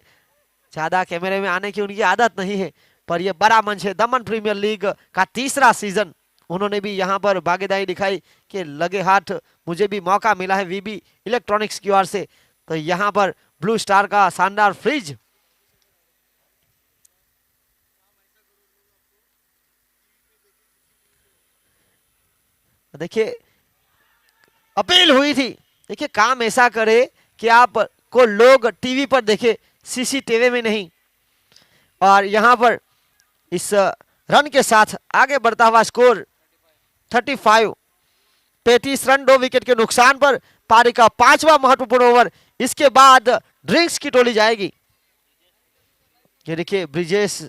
ज्यादा कैमरे में आने की उनकी आदत नहीं है, पर यह बड़ा मंच है, दमन प्रीमियर लीग का तीसरा सीजन। उन्होंने भी यहां पर भागीदारी दिखाई कि लगे हाथ मुझे भी मौका मिला है वीबी इलेक्ट्रॉनिक्स की ओर से। तो यहां पर ब्लू स्टार का शानदार फ्रिज। देखिए अपील हुई थी, देखिए काम ऐसा करे कि आप को लोग टीवी पर देखे, सीसीटीवी में नहीं। और यहां पर इस रन के साथ आगे बढ़ता हुआ स्कोर 35 रन 2 विकेट के नुकसान पर। पारी का 5वां महत्वपूर्ण ओवर, इसके बाद ड्रिंक्स की टोली जाएगी। ये देखिए ब्रिजेश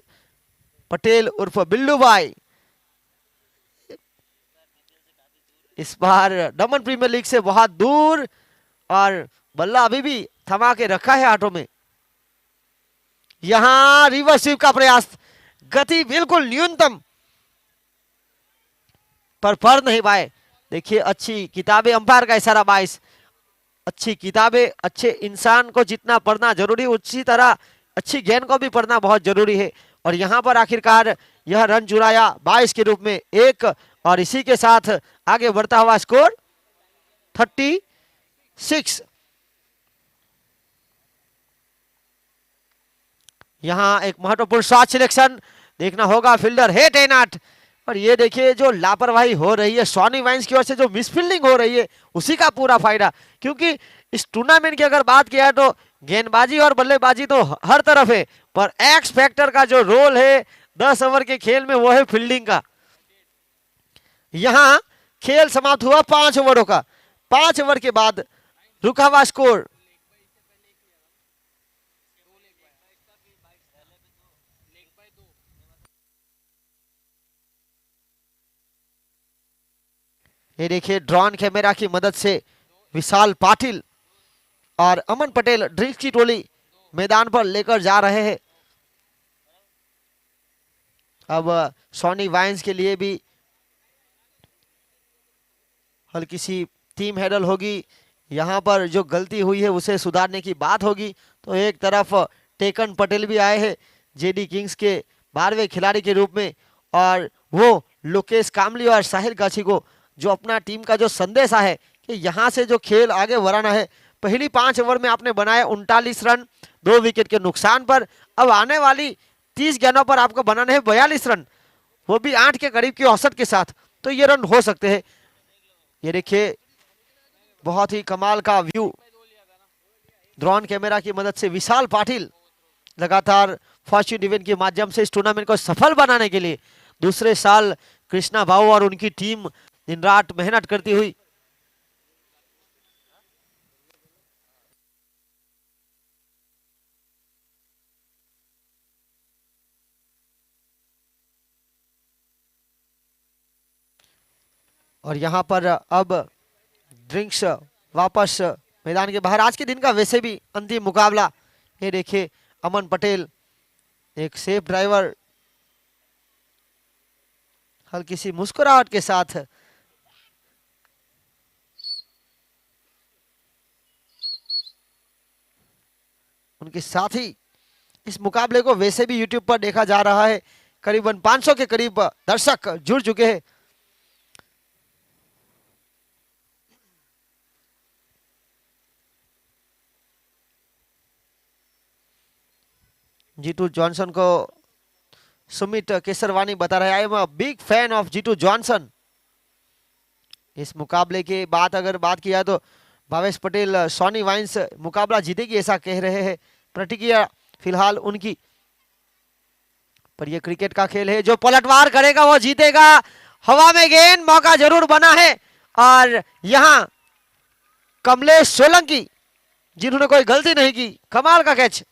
पटेल उर्फ बिल्लू भाई इस बार दमन प्रीमियर लीग से बहुत दूर, और बल्ला अभी भी थमा के रखा है हाथों में। यहां रिवर्स स्वीप का प्रयास, गति बिल्कुल न्यूनतम, पर पढ़ नहीं पाए। देखिए अच्छी किताबें, अंपायर का इशारा 22, अच्छी किताबें अच्छे इंसान को जितना पढ़ना जरूरी, उसी तरह अच्छी गेंद को भी पढ़ना बहुत जरूरी है। और यहां पर आखिरकार यह रन चुराया 22 के रूप में 1, और इसी के साथ आगे बढ़ता हुआ स्कोर 36। यहां एक महत्वपूर्ण शॉट सिलेक्शन देखना होगा, फील्डर है तैनात। और ये देखिए जो लापरवाही हो रही है सॉनी वाइन्स की ओर से, जो मिसफील्डिंग हो रही है, उसी का पूरा फायदा। क्योंकि इस टूर्नामेंट की अगर बात किया तो गेंदबाजी और बल्लेबाजी तो हर तरफ है, पर एक्स फैक्टर का जो रोल है 10 ओवर के खेल में वो है फील्डिंग का। यहां खेल समाप्त हुआ 5 ओवरों का। 5 ओवर के बाद रुका हुआ स्कोर ये देखिए ड्रोन कैमरा की मदद से विशाल पाटिल और अमन पटेल ड्रिंक्स की टोली मैदान पर लेकर जा रहे हैं। अब सोनी वाइन्स के लिए भी हल्की सी टीम हैडल होगी। यहां पर जो गलती हुई है उसे सुधारने की बात होगी। तो एक तरफ टेकन पटेल भी आए हैं जेडी किंग्स के 12वें खिलाड़ी के रूप में, और वो लोकेश कामली और साहिल गाछी को जो अपना टीम का जो संदेश है कि यहां से जो खेल आगे बढ़ाना है। पहली 5 ओवर में आपने बनाए 39 रन 2 विकेट के नुकसान पर। अब आने वाली 30 गेंदों पर आपको बनाने हैं 42 रन, वो भी 8 के करीब की औसत के साथ। तो ये रन हो सकते हैं। ये देखिए बहुत ही कमाल का व्यू ड्रोन कैमरा की मदद से विशाल पाटिल लगातार फॉर्च्यून इवेंट के माध्यम से इस टूर्नामेंट को सफल बनाने के लिए दूसरे साल कृष्णा भाऊ और उनकी टीम दिन रात मेहनत करती हुई। और यहां पर अब ड्रिंक्स वापस मैदान के बाहर। आज के दिन का वैसे भी अंतिम मुकाबला। ये देखिए अमन पटेल एक सेफ ड्राइवर हल्की सी मुस्कुराहट के साथ उनके साथी इस मुकाबले को वैसे भी यूट्यूब पर देखा जा रहा है। करीबन 500 के करीब दर्शक जुड़ चुके हैं। जीतू जॉनसन को सुमित केसरवानी बता रहे, I am a big fan of Jeetu Johnson. इस मुकाबले के बाद अगर बात किया तो भावेश पटेल सोनी वाइन्स मुकाबला जीतेगी ऐसा कह रहे हैं। प्रतिक्रिया फिलहाल उनकी, पर यह क्रिकेट का खेल है, जो पलटवार करेगा वो जीतेगा। हवा में गेंद, मौका जरूर बना है। और यहां कमलेश सोलंकी जिन्होंने कोई गलती नहीं की, कमाल का कैच।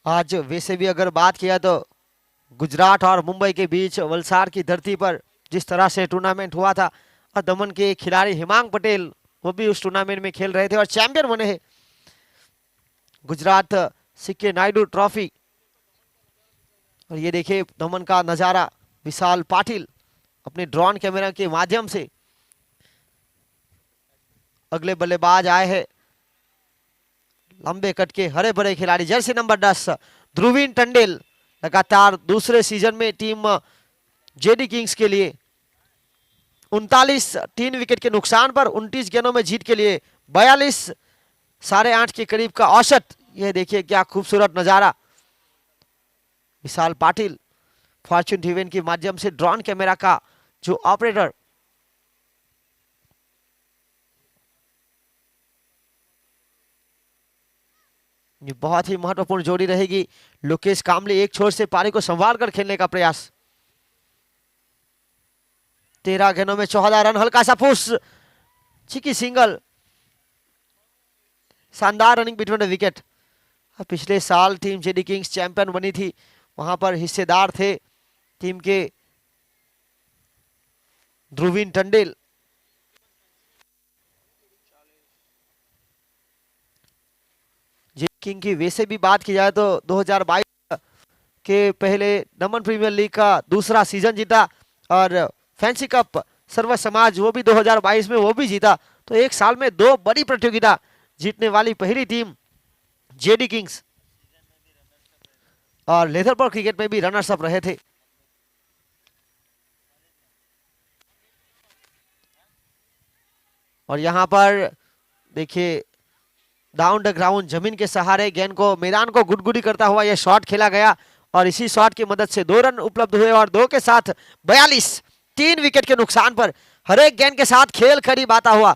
आज वैसे भी अगर बात किया तो गुजरात और मुंबई के बीच वलसाड़ की धरती पर जिस तरह से टूर्नामेंट हुआ था, और दमन के खिलाड़ी हिमांग पटेल वो भी उस टूर्नामेंट में खेल रहे थे और चैंपियन बने हैं। गुजरात सिक्के नायडू ट्रॉफी। और ये देखिए दमन का नजारा, विशाल पाटिल अपने ड्रोन कैमरा के माध्यम से अगले बल्लेबाज आए हैं, लंबे कट के हरे भरे खिलाड़ी, जर्सी नंबर 10 ध्रुवीन टंडेल। लगातार दूसरे सीजन में टीम जेडी किंग्स के लिए 39 3 विकेट के नुकसान पर 29 गेंदों में जीत के लिए 42 8.5 के करीब का औसत। यह देखिए क्या खूबसूरत नजारा। विशाल पाटिल फॉर्च्यून इवेंट के माध्यम से ड्रोन कैमरा का जो ऑपरेटर, ये बहुत ही महत्वपूर्ण जोड़ी रहेगी। लोकेश कामले एक छोर से पारी को संभाल कर खेलने का प्रयास। 13 गेंदों में 14 रन, हल्का सा पुश, चिकी सिंगल, शानदार रनिंग बिटवीन द विकेट। पिछले साल टीम जेडी किंग्स चैंपियन बनी थी, वहां पर हिस्सेदार थे टीम के ध्रुवीन टंडेल। जे किंग की वैसे भी बात की जाए तो 2022 के पहले दमन प्रीमियर लीग का दूसरा सीजन जीता और फैंसी कप सर्व समाज वो भी 2022 में वो भी जीता। तो एक साल में 2 बड़ी प्रतियोगिता जीतने वाली पहली टीम जेडी किंग्स, और लेदरबर्ग क्रिकेट में भी रनर्स अप रहे थे। और यहां पर देखिए डाउन द ग्राउंड जमीन के सहारे गेंद को मैदान को गुडगुडी करता हुआ यह शॉट खेला गया और इसी शॉट की मदद से 2 रन उपलब्ध हुए और 2 के साथ 42, 3 विकेट के नुकसान पर हर एक गेंद के साथ खेल करीब आता हुआ।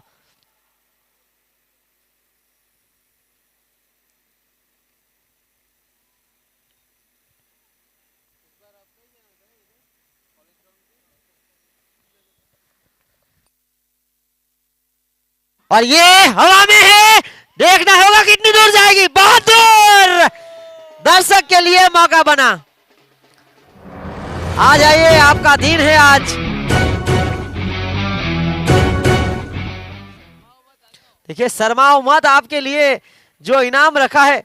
और ये हवा में है, देखना होगा कितनी दूर जाएगी, बहुत दूर। दर्शक के लिए मौका बना। आ जाइए, आपका दिन है आज। देखिए शर्माओ मत, आपके लिए जो इनाम रखा है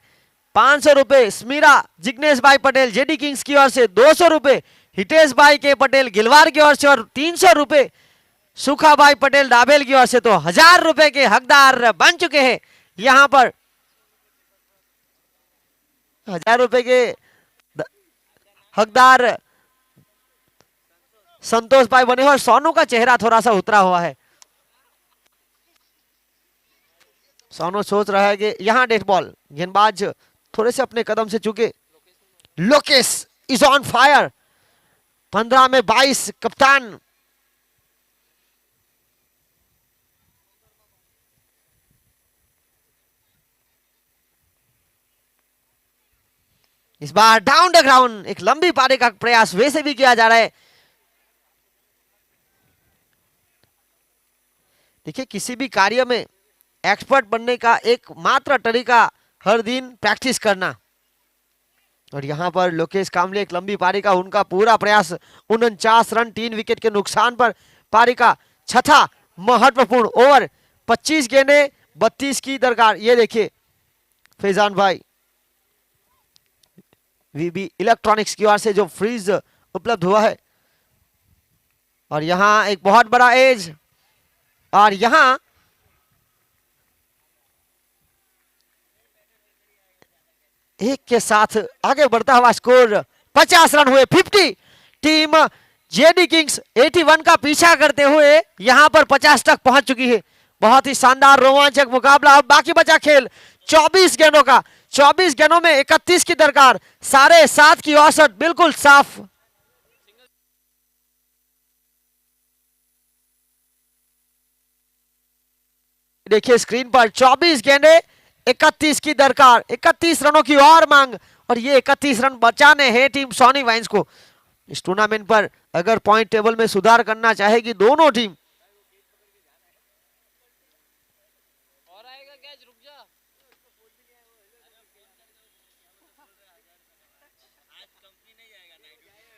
500 रुपए स्मीरा जिग्नेश भाई पटेल जेडी किंग्स की ओर से, 200 रुपए हितेश भाई के पटेल गिलवार की ओर से और 300 रुपए सुखा भाई पटेल डाबेल की ओर से। तो 1000 रुपए के हकदार बन चुके हैं यहां पर। 1000 रुपए के हकदार संतोष भाई बने और सोनू का चेहरा थोड़ा सा उतरा हुआ है। सोनू सोच रहा है कि यहां डेथ बॉल, गेंदबाज थोड़े से अपने कदम से चूके। लोकेश इज ऑन फायर, 15 में 22 कप्तान। इस बार डाउन द ग्राउंड एक लंबी पारी का प्रयास वैसे भी किया जा रहा है। देखिए किसी भी कार्य में एक्सपर्ट बनने का एकमात्र तरीका हर दिन प्रैक्टिस करना। और यहां पर लोकेश कामले एक लंबी पारी का उनका पूरा प्रयास, 49 रन 3 विकेट के नुकसान पर पारी का छठा महत्वपूर्ण ओवर, 25 गेंदें 32 की दरकार। ये देखिए फैजान भाई वीबी इलेक्ट्रॉनिक्स की ओर से जो फ्रीज उपलब्ध हुआ है। और यहां एक बहुत बड़ा एज, और यहां एक के साथ आगे बढ़ता हुआ स्कोर 50 रन हुए 50। टीम जेडी किंग्स 81 का पीछा करते हुए यहां पर 50 तक पहुंच चुकी है। बहुत ही शानदार रोमांचक मुकाबला। अब बाकी बचा खेल 24 गेंदों का, 24 गेंदों में 31 की दरकार, 7.5 की औसत, बिल्कुल साफ। देखिए स्क्रीन पर 24 गेंदे 31 की दरकार, 31 रनों की और मांग, और ये 31 रन बचाने हैं टीम सोनी वाइन्स को। इस टूर्नामेंट पर अगर पॉइंट टेबल में सुधार करना चाहेगी दोनों टीम।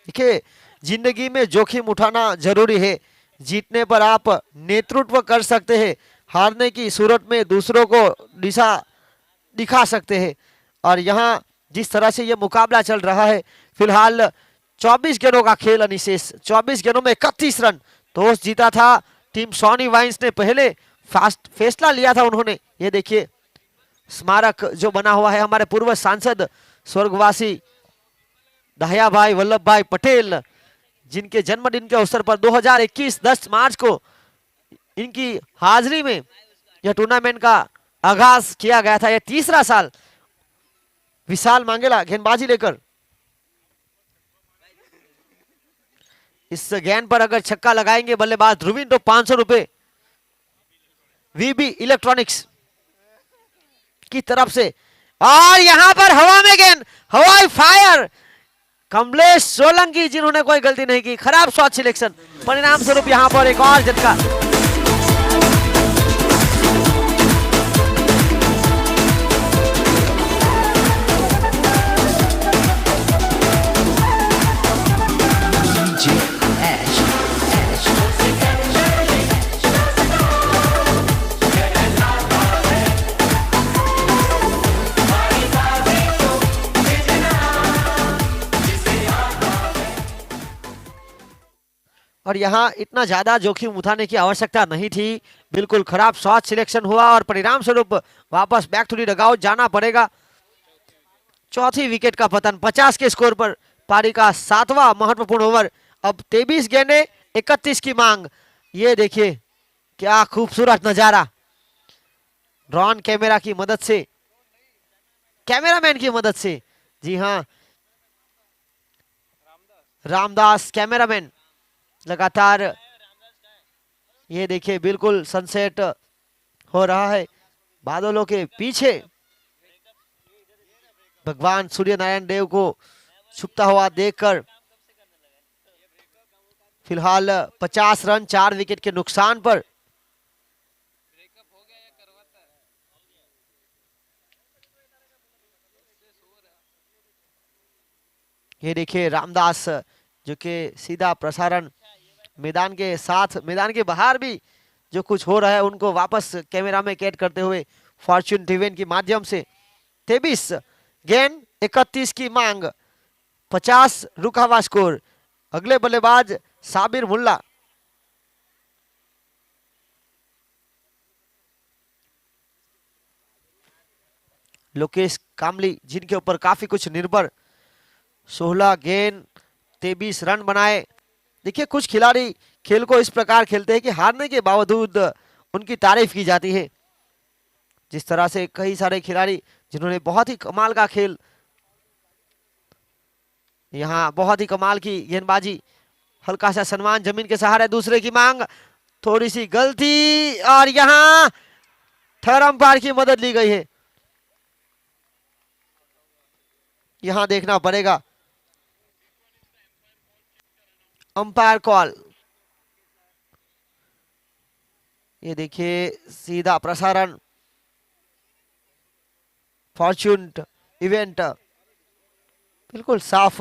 देखिए जिंदगी में जोखिम उठाना जरूरी है। जीतने पर आप नेतृत्व कर सकते हैं, हारने की सूरत में दूसरों को दिशा दिखा सकते हैं। और यहाँ जिस तरह से ये मुकाबला चल रहा है, फिलहाल 24 गेंदों का खेल अनिशेष, 24 गेंदों में 31 रन। टॉस जीता था टीम सोनी वाइन्स ने, पहले फास्ट फैसला लिया था उन्होंने। ये देखिए स्मारक जो बना हुआ है हमारे पूर्व सांसद स्वर्गवासी दहिया भाई वल्लभ भाई पटेल, जिनके जन्मदिन के अवसर पर 2021 10 मार्च को इनकी हाजिरी में यह टूर्नामेंट का आगाज किया गया था। यह तीसरा साल। विशाल मांगेला गेंदबाजी लेकर, इस गेंद पर अगर छक्का लगाएंगे बल्लेबाज ध्रुवीन तो 500 रुपए वीबी इलेक्ट्रॉनिक्स की तरफ से। और यहां पर हवा में गेंद, हवाई फायर, कमलेश सोलंकी जिन्होंने कोई गलती नहीं की, खराब शॉट सिलेक्शन, परिणाम स्वरूप यहां पर एक और झटका। और यहाँ इतना ज्यादा जोखिम उठाने की आवश्यकता नहीं थी। बिल्कुल खराब शॉट सिलेक्शन हुआ और परिणाम स्वरूप वापस बैक टू द डगआउट जाना पड़ेगा। चौथी विकेट का पतन 50 के स्कोर पर पारी का 7वां महत्वपूर्ण ओवर। अब 23 गेंदें 31 की मांग। ये देखिए क्या खूबसूरत नजारा। ड्रोन कैमरा की मदद से, कैमरामैन की मदद से, जी हाँ रामदास कैमरामैन लगातार, ये देखिए बिल्कुल सनसेट हो रहा है बादलों के पीछे। भगवान सूर्य नारायण देव को छुपता हुआ देखकर फिलहाल 50 रन 4 विकेट के नुकसान पर। ये देखिए रामदास जो कि सीधा प्रसारण मैदान के साथ, मैदान के बाहर भी जो कुछ हो रहा है उनको वापस कैमरा में कैद करते हुए फॉर्च्यून टीवी के माध्यम से। 23 गेंद 31 की मांग, 50 रुका हुआ स्कोर। अगले बल्लेबाज साबिर मुल्ला। लोकेश कामली जिनके ऊपर काफी कुछ निर्भर। 16 गेंद 23 रन बनाए। देखिए कुछ खिलाड़ी खेल को इस प्रकार खेलते हैं कि हारने के बावजूद उनकी तारीफ की जाती है। जिस तरह से कई सारे खिलाड़ी जिन्होंने बहुत ही कमाल का खेल, यहाँ बहुत ही कमाल की गेंदबाजी, हल्का सा सम्मान जमीन के सहारे। दूसरे की मांग, थोड़ी सी गलती और यहाँ थर्ड अंपायर की मदद ली गई है। यहां देखना पड़ेगा अंपायर कॉल। ये देखिए सीधा प्रसारण फॉर्च्यून इवेंट, बिल्कुल साफ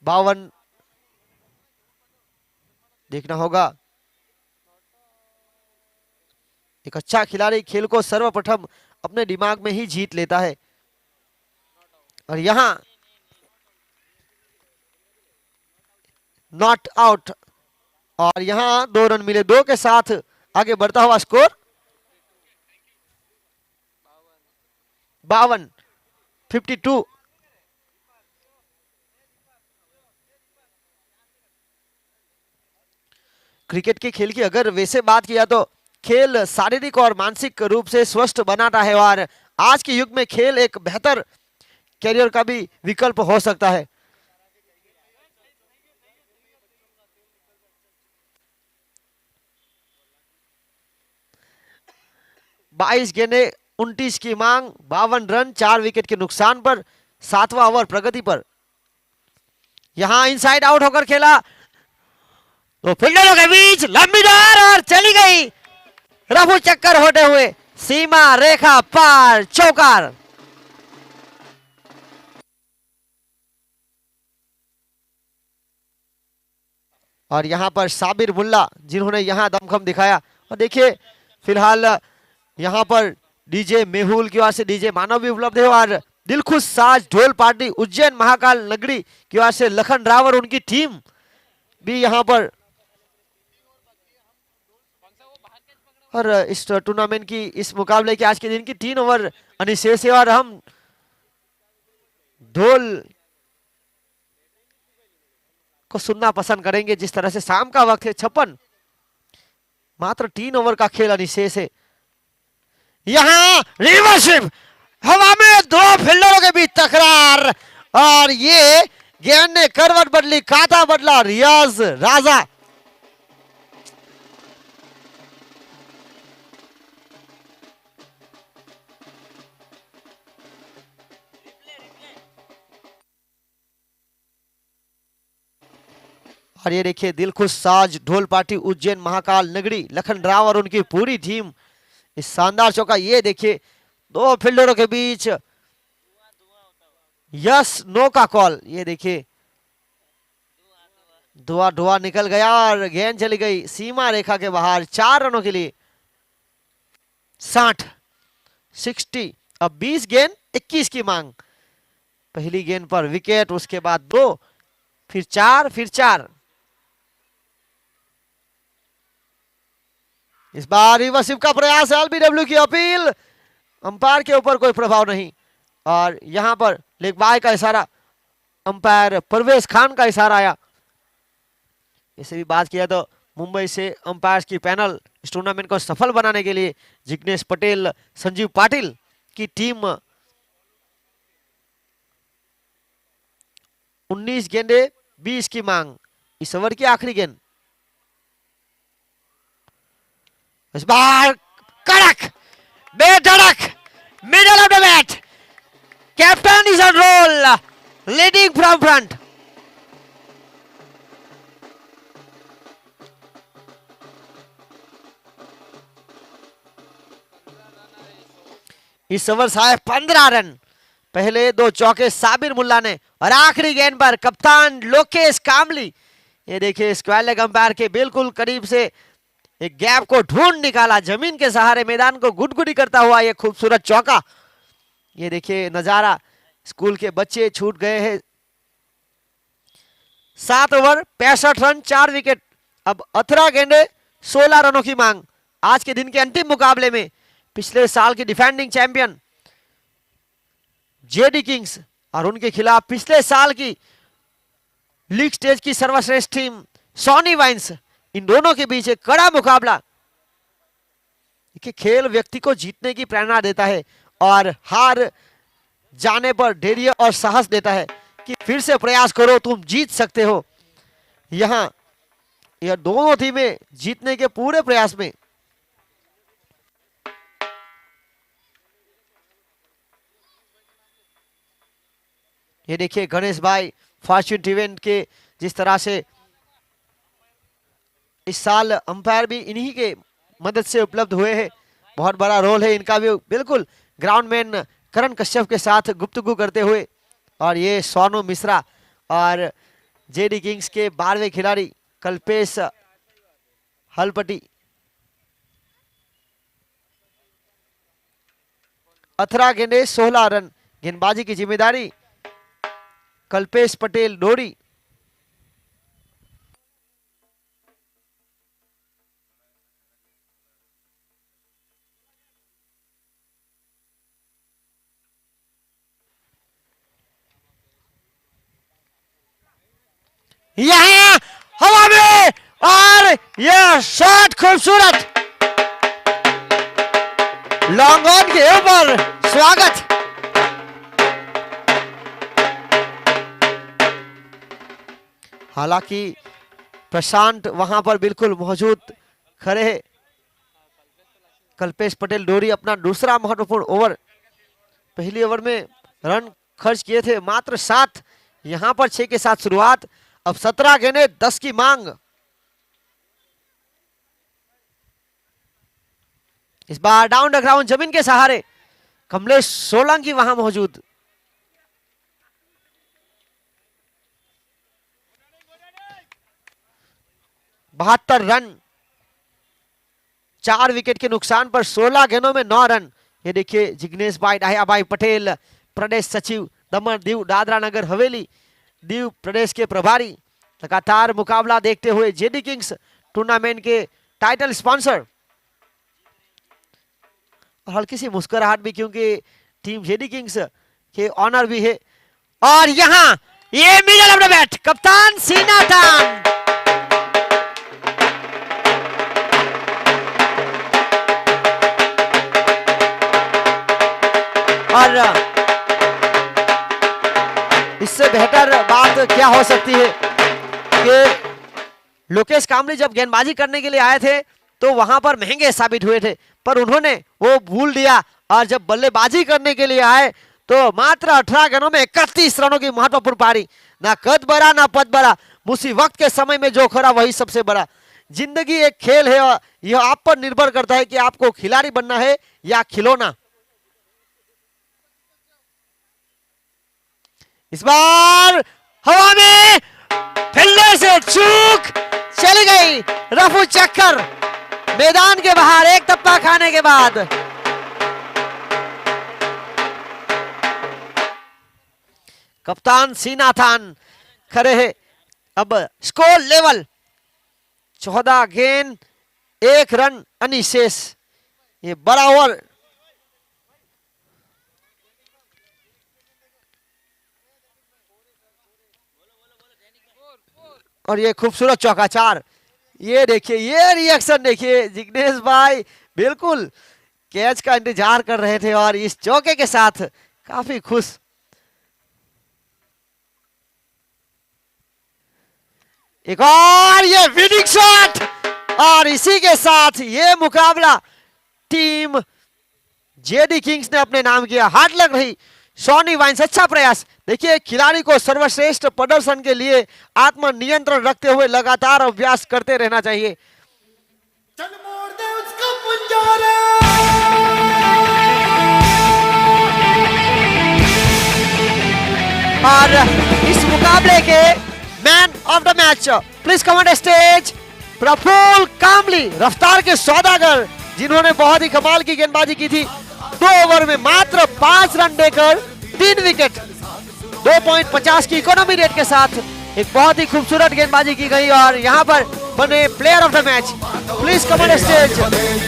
52 देखना होगा। एक अच्छा खिलाड़ी खेल को सर्वप्रथम अपने दिमाग में ही जीत लेता है। और यहां नॉट आउट और यहां 2 रन मिले, 2 के साथ आगे बढ़ता हुआ स्कोर 52। क्रिकेट के खेल की अगर वैसे बात किया तो खेल शारीरिक और मानसिक रूप से स्वस्थ बनाता है और आज के युग में खेल एक बेहतर कैरियर का भी विकल्प हो सकता है। बाईस गेंदे 29 की मांग, 52 रन 4 विकेट के नुकसान पर 7वां ओवर प्रगति पर। यहां इनसाइड आउट होकर खेला तो फील्डरों के बीच लंबी दौड़ और चली गई रफू चक्कर होते हुए सीमा रेखा पार, चौकार। और यहां पर साबिर मुल्ला जिन्होंने यहां दमखम दिखाया। और देखिए फिलहाल यहां पर डीजे मेहुल की ओर से डीजे मानव भी उपलब्ध है और दिलखुश साज ढोल पार्टी उज्जैन महाकाल नगरी की ओर से लखन राव और उनकी टीम भी यहां पर। और इस टूर्नामेंट की, इस मुकाबले के आज के दिन की 3 ओवर अनिशेष है और हम ढोल को सुनना पसंद करेंगे। जिस तरह से शाम का वक्त है, 56, मात्र 3 ओवर का खेल अनिशेष है। यहां रिवर्सिव हवा में 2 फील्डरों के बीच तकरार और ये गेंद ने करवट बदली, काटा बदला रियाज राजा। और ये देखिए दिलखुश साज ढोल पार्टी उज्जैन महाकाल नगरी लखन राव और उनकी पूरी टीम, इस शानदार चौका। ये देखिए 2 फील्डरों के बीच यस नो का कॉल। ये देखिए धुआं निकल गया और गेंद चली गई सीमा रेखा के बाहर 4 रनों के लिए। 60। अब 20 गेंद 21 की मांग। पहली गेंद पर विकेट, उसके बाद 2, फिर 4, फिर 4। इस बार रिवर्सिव का प्रयास, एलबीडब्ल्यू की अपील, अंपायर के ऊपर कोई प्रभाव नहीं। और यहां पर लेग बाय का इशारा, अंपायर परवेज खान का इशारा आया। इसे भी बात किया तो मुंबई से अंपायर्स की पैनल इस टूर्नामेंट को सफल बनाने के लिए जिग्नेश पटेल, संजीव पाटिल की टीम 19 गेंदे 20 की मांग, इस ओवर की आखिरी गेंद। इस बार कड़क बेधड़क middle of the bat, captain is on roll, leading from front. इस ओवर से 15 रन, पहले 2 चौके साबिर मुल्ला ने और आखिरी गेंद पर कप्तान लोकेश कामली, ये देखिए स्क्वायर लेग अंपायर के बिल्कुल करीब से एक गैप को ढूंढ निकाला, जमीन के सहारे मैदान को गुडगुडी करता हुआ ये खूबसूरत चौका। ये देखिए नजारा, स्कूल के बच्चे छूट गए हैं। 7 ओवर 65 रन 4 विकेट, अब 18 गेंदे 16 रनों की मांग। आज के दिन के अंतिम मुकाबले में पिछले साल की डिफेंडिंग चैंपियन जेडी किंग्स और उनके खिलाफ पिछले साल की लीग स्टेज की सर्वश्रेष्ठ टीम सोनी वाइन्स, इन दोनों के बीच एक कड़ा मुकाबला। खेल व्यक्ति को जीतने की प्रेरणा देता है और हार जाने पर धैर्य और साहस देता है कि फिर से प्रयास करो, तुम जीत सकते हो। यहां यह दोनों टीमें जीतने के पूरे प्रयास में। ये देखिए गणेश भाई फॉर्च्यून इवेंट के जिस तरह से इस साल अंपायर भी इन्हीं के मदद से उपलब्ध हुए हैं, बहुत बड़ा रोल है इनका भी, बिल्कुल ग्राउंडमैन करण कश्यप के साथ गुफ्तगू करते हुए। और ये सोनू मिश्रा और जेडी किंग्स के 12वें खिलाड़ी कल्पेश हलपटी। 18 गेंदे 16 रन, गेंदबाजी की जिम्मेदारी कल्पेश पटेल डोरी। यहां हवा में और यह शॉट खूबसूरत, लॉन्ग ऑन के ऊपर स्वागत। हालांकि प्रशांत वहां पर बिल्कुल मौजूद खड़े हैं। कल्पेश पटेल डोरी अपना दूसरा महत्वपूर्ण ओवर, पहली ओवर में रन खर्च किए थे मात्र 7, यहां पर 6 के साथ शुरुआत, अब 17 गेंदे 10 की मांग। इस बार डाउन द ग्राउंड जमीन के सहारे कमलेश सोलंकी वहां मौजूद। बहत्तर रन, 4 विकेट के नुकसान पर 16 गेंदों में 9 रन। ये देखिए जिग्नेश भाई डाहिया भाई पटेल, प्रदेश सचिव दमन दीव दादरा नगर हवेली दीव प्रदेश के प्रभारी, लगातार मुकाबला देखते हुए जेडी किंग्स टूर्नामेंट के टाइटल स्पॉन्सर। हल्की सी मुस्कुराहट भी, क्योंकि टीम जेडी किंग्स के ऑनर भी है। और यहां ये मिडल ऑफ द बैट, कप्तान सीनाथन, और इससे बेहतर बात क्या हो सकती है कि लोकेश कामली जब गेंदबाजी करने के लिए आए थे तो वहां पर महंगे साबित हुए थे, पर उन्होंने वो भूल दिया और जब बल्लेबाजी करने के लिए आए तो मात्र 18 गेंदों में 31 रनों की महत्वपूर्ण पारी। ना कद बड़ा ना पद बड़ा, उसी वक्त के समय में जो खड़ा वही सबसे बड़ा। जिंदगी एक खेल है और यह आप पर निर्भर करता है कि आपको खिलाड़ी बनना है या खिलौना। इस बार हवा में फील्डर से चूक चली गई, रफू चक्कर मैदान के बाहर एक टप्पा खाने के बाद। कप्तान सीनाथन खड़े हैं। अब स्कोर लेवल 14 गेंद 1 रन अनिशेष। ये बड़ा ओवर। और ये खूबसूरत चौका 4। ये देखिए, ये रिएक्शन देखिए जिग्नेश भाई, बिल्कुल कैच का इंतजार कर रहे थे और इस चौके के साथ काफी खुश। एक और ये विनिंग शॉट, और इसी के साथ ये मुकाबला टीम जेडी किंग्स ने अपने नाम किया। हार्ड लग रही सॉनी वाइन्स, अच्छा प्रयास। देखिए, खिलाड़ी को सर्वश्रेष्ठ प्रदर्शन के लिए आत्म नियंत्रण रखते हुए लगातार अभ्यास करते रहना चाहिए। चल मोड़ दे उसको पुंजारा। और इस मुकाबले के man of the match, please come on stage, Praful Kamli, रफ्तार के सौदागर, जिन्होंने बहुत ही कमाल की गेंदबाजी की थी। 2 ओवर में मात्र 5 रन देकर 3 विकेट, 2.50 की इकोनॉमी रेट के साथ एक बहुत ही खूबसूरत गेंदबाजी की गई और यहाँ पर बने player of the match. Please come on stage,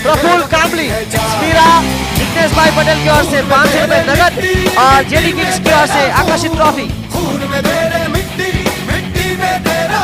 Praful Kamli. Meera Jignesh bhai Patel की ओर से 500 रुपए नगद और जेडी किंग्स की ओर से आकर्षित ट्रॉफी। खून में तेरे मिट्टी, मिट्टी में तेरा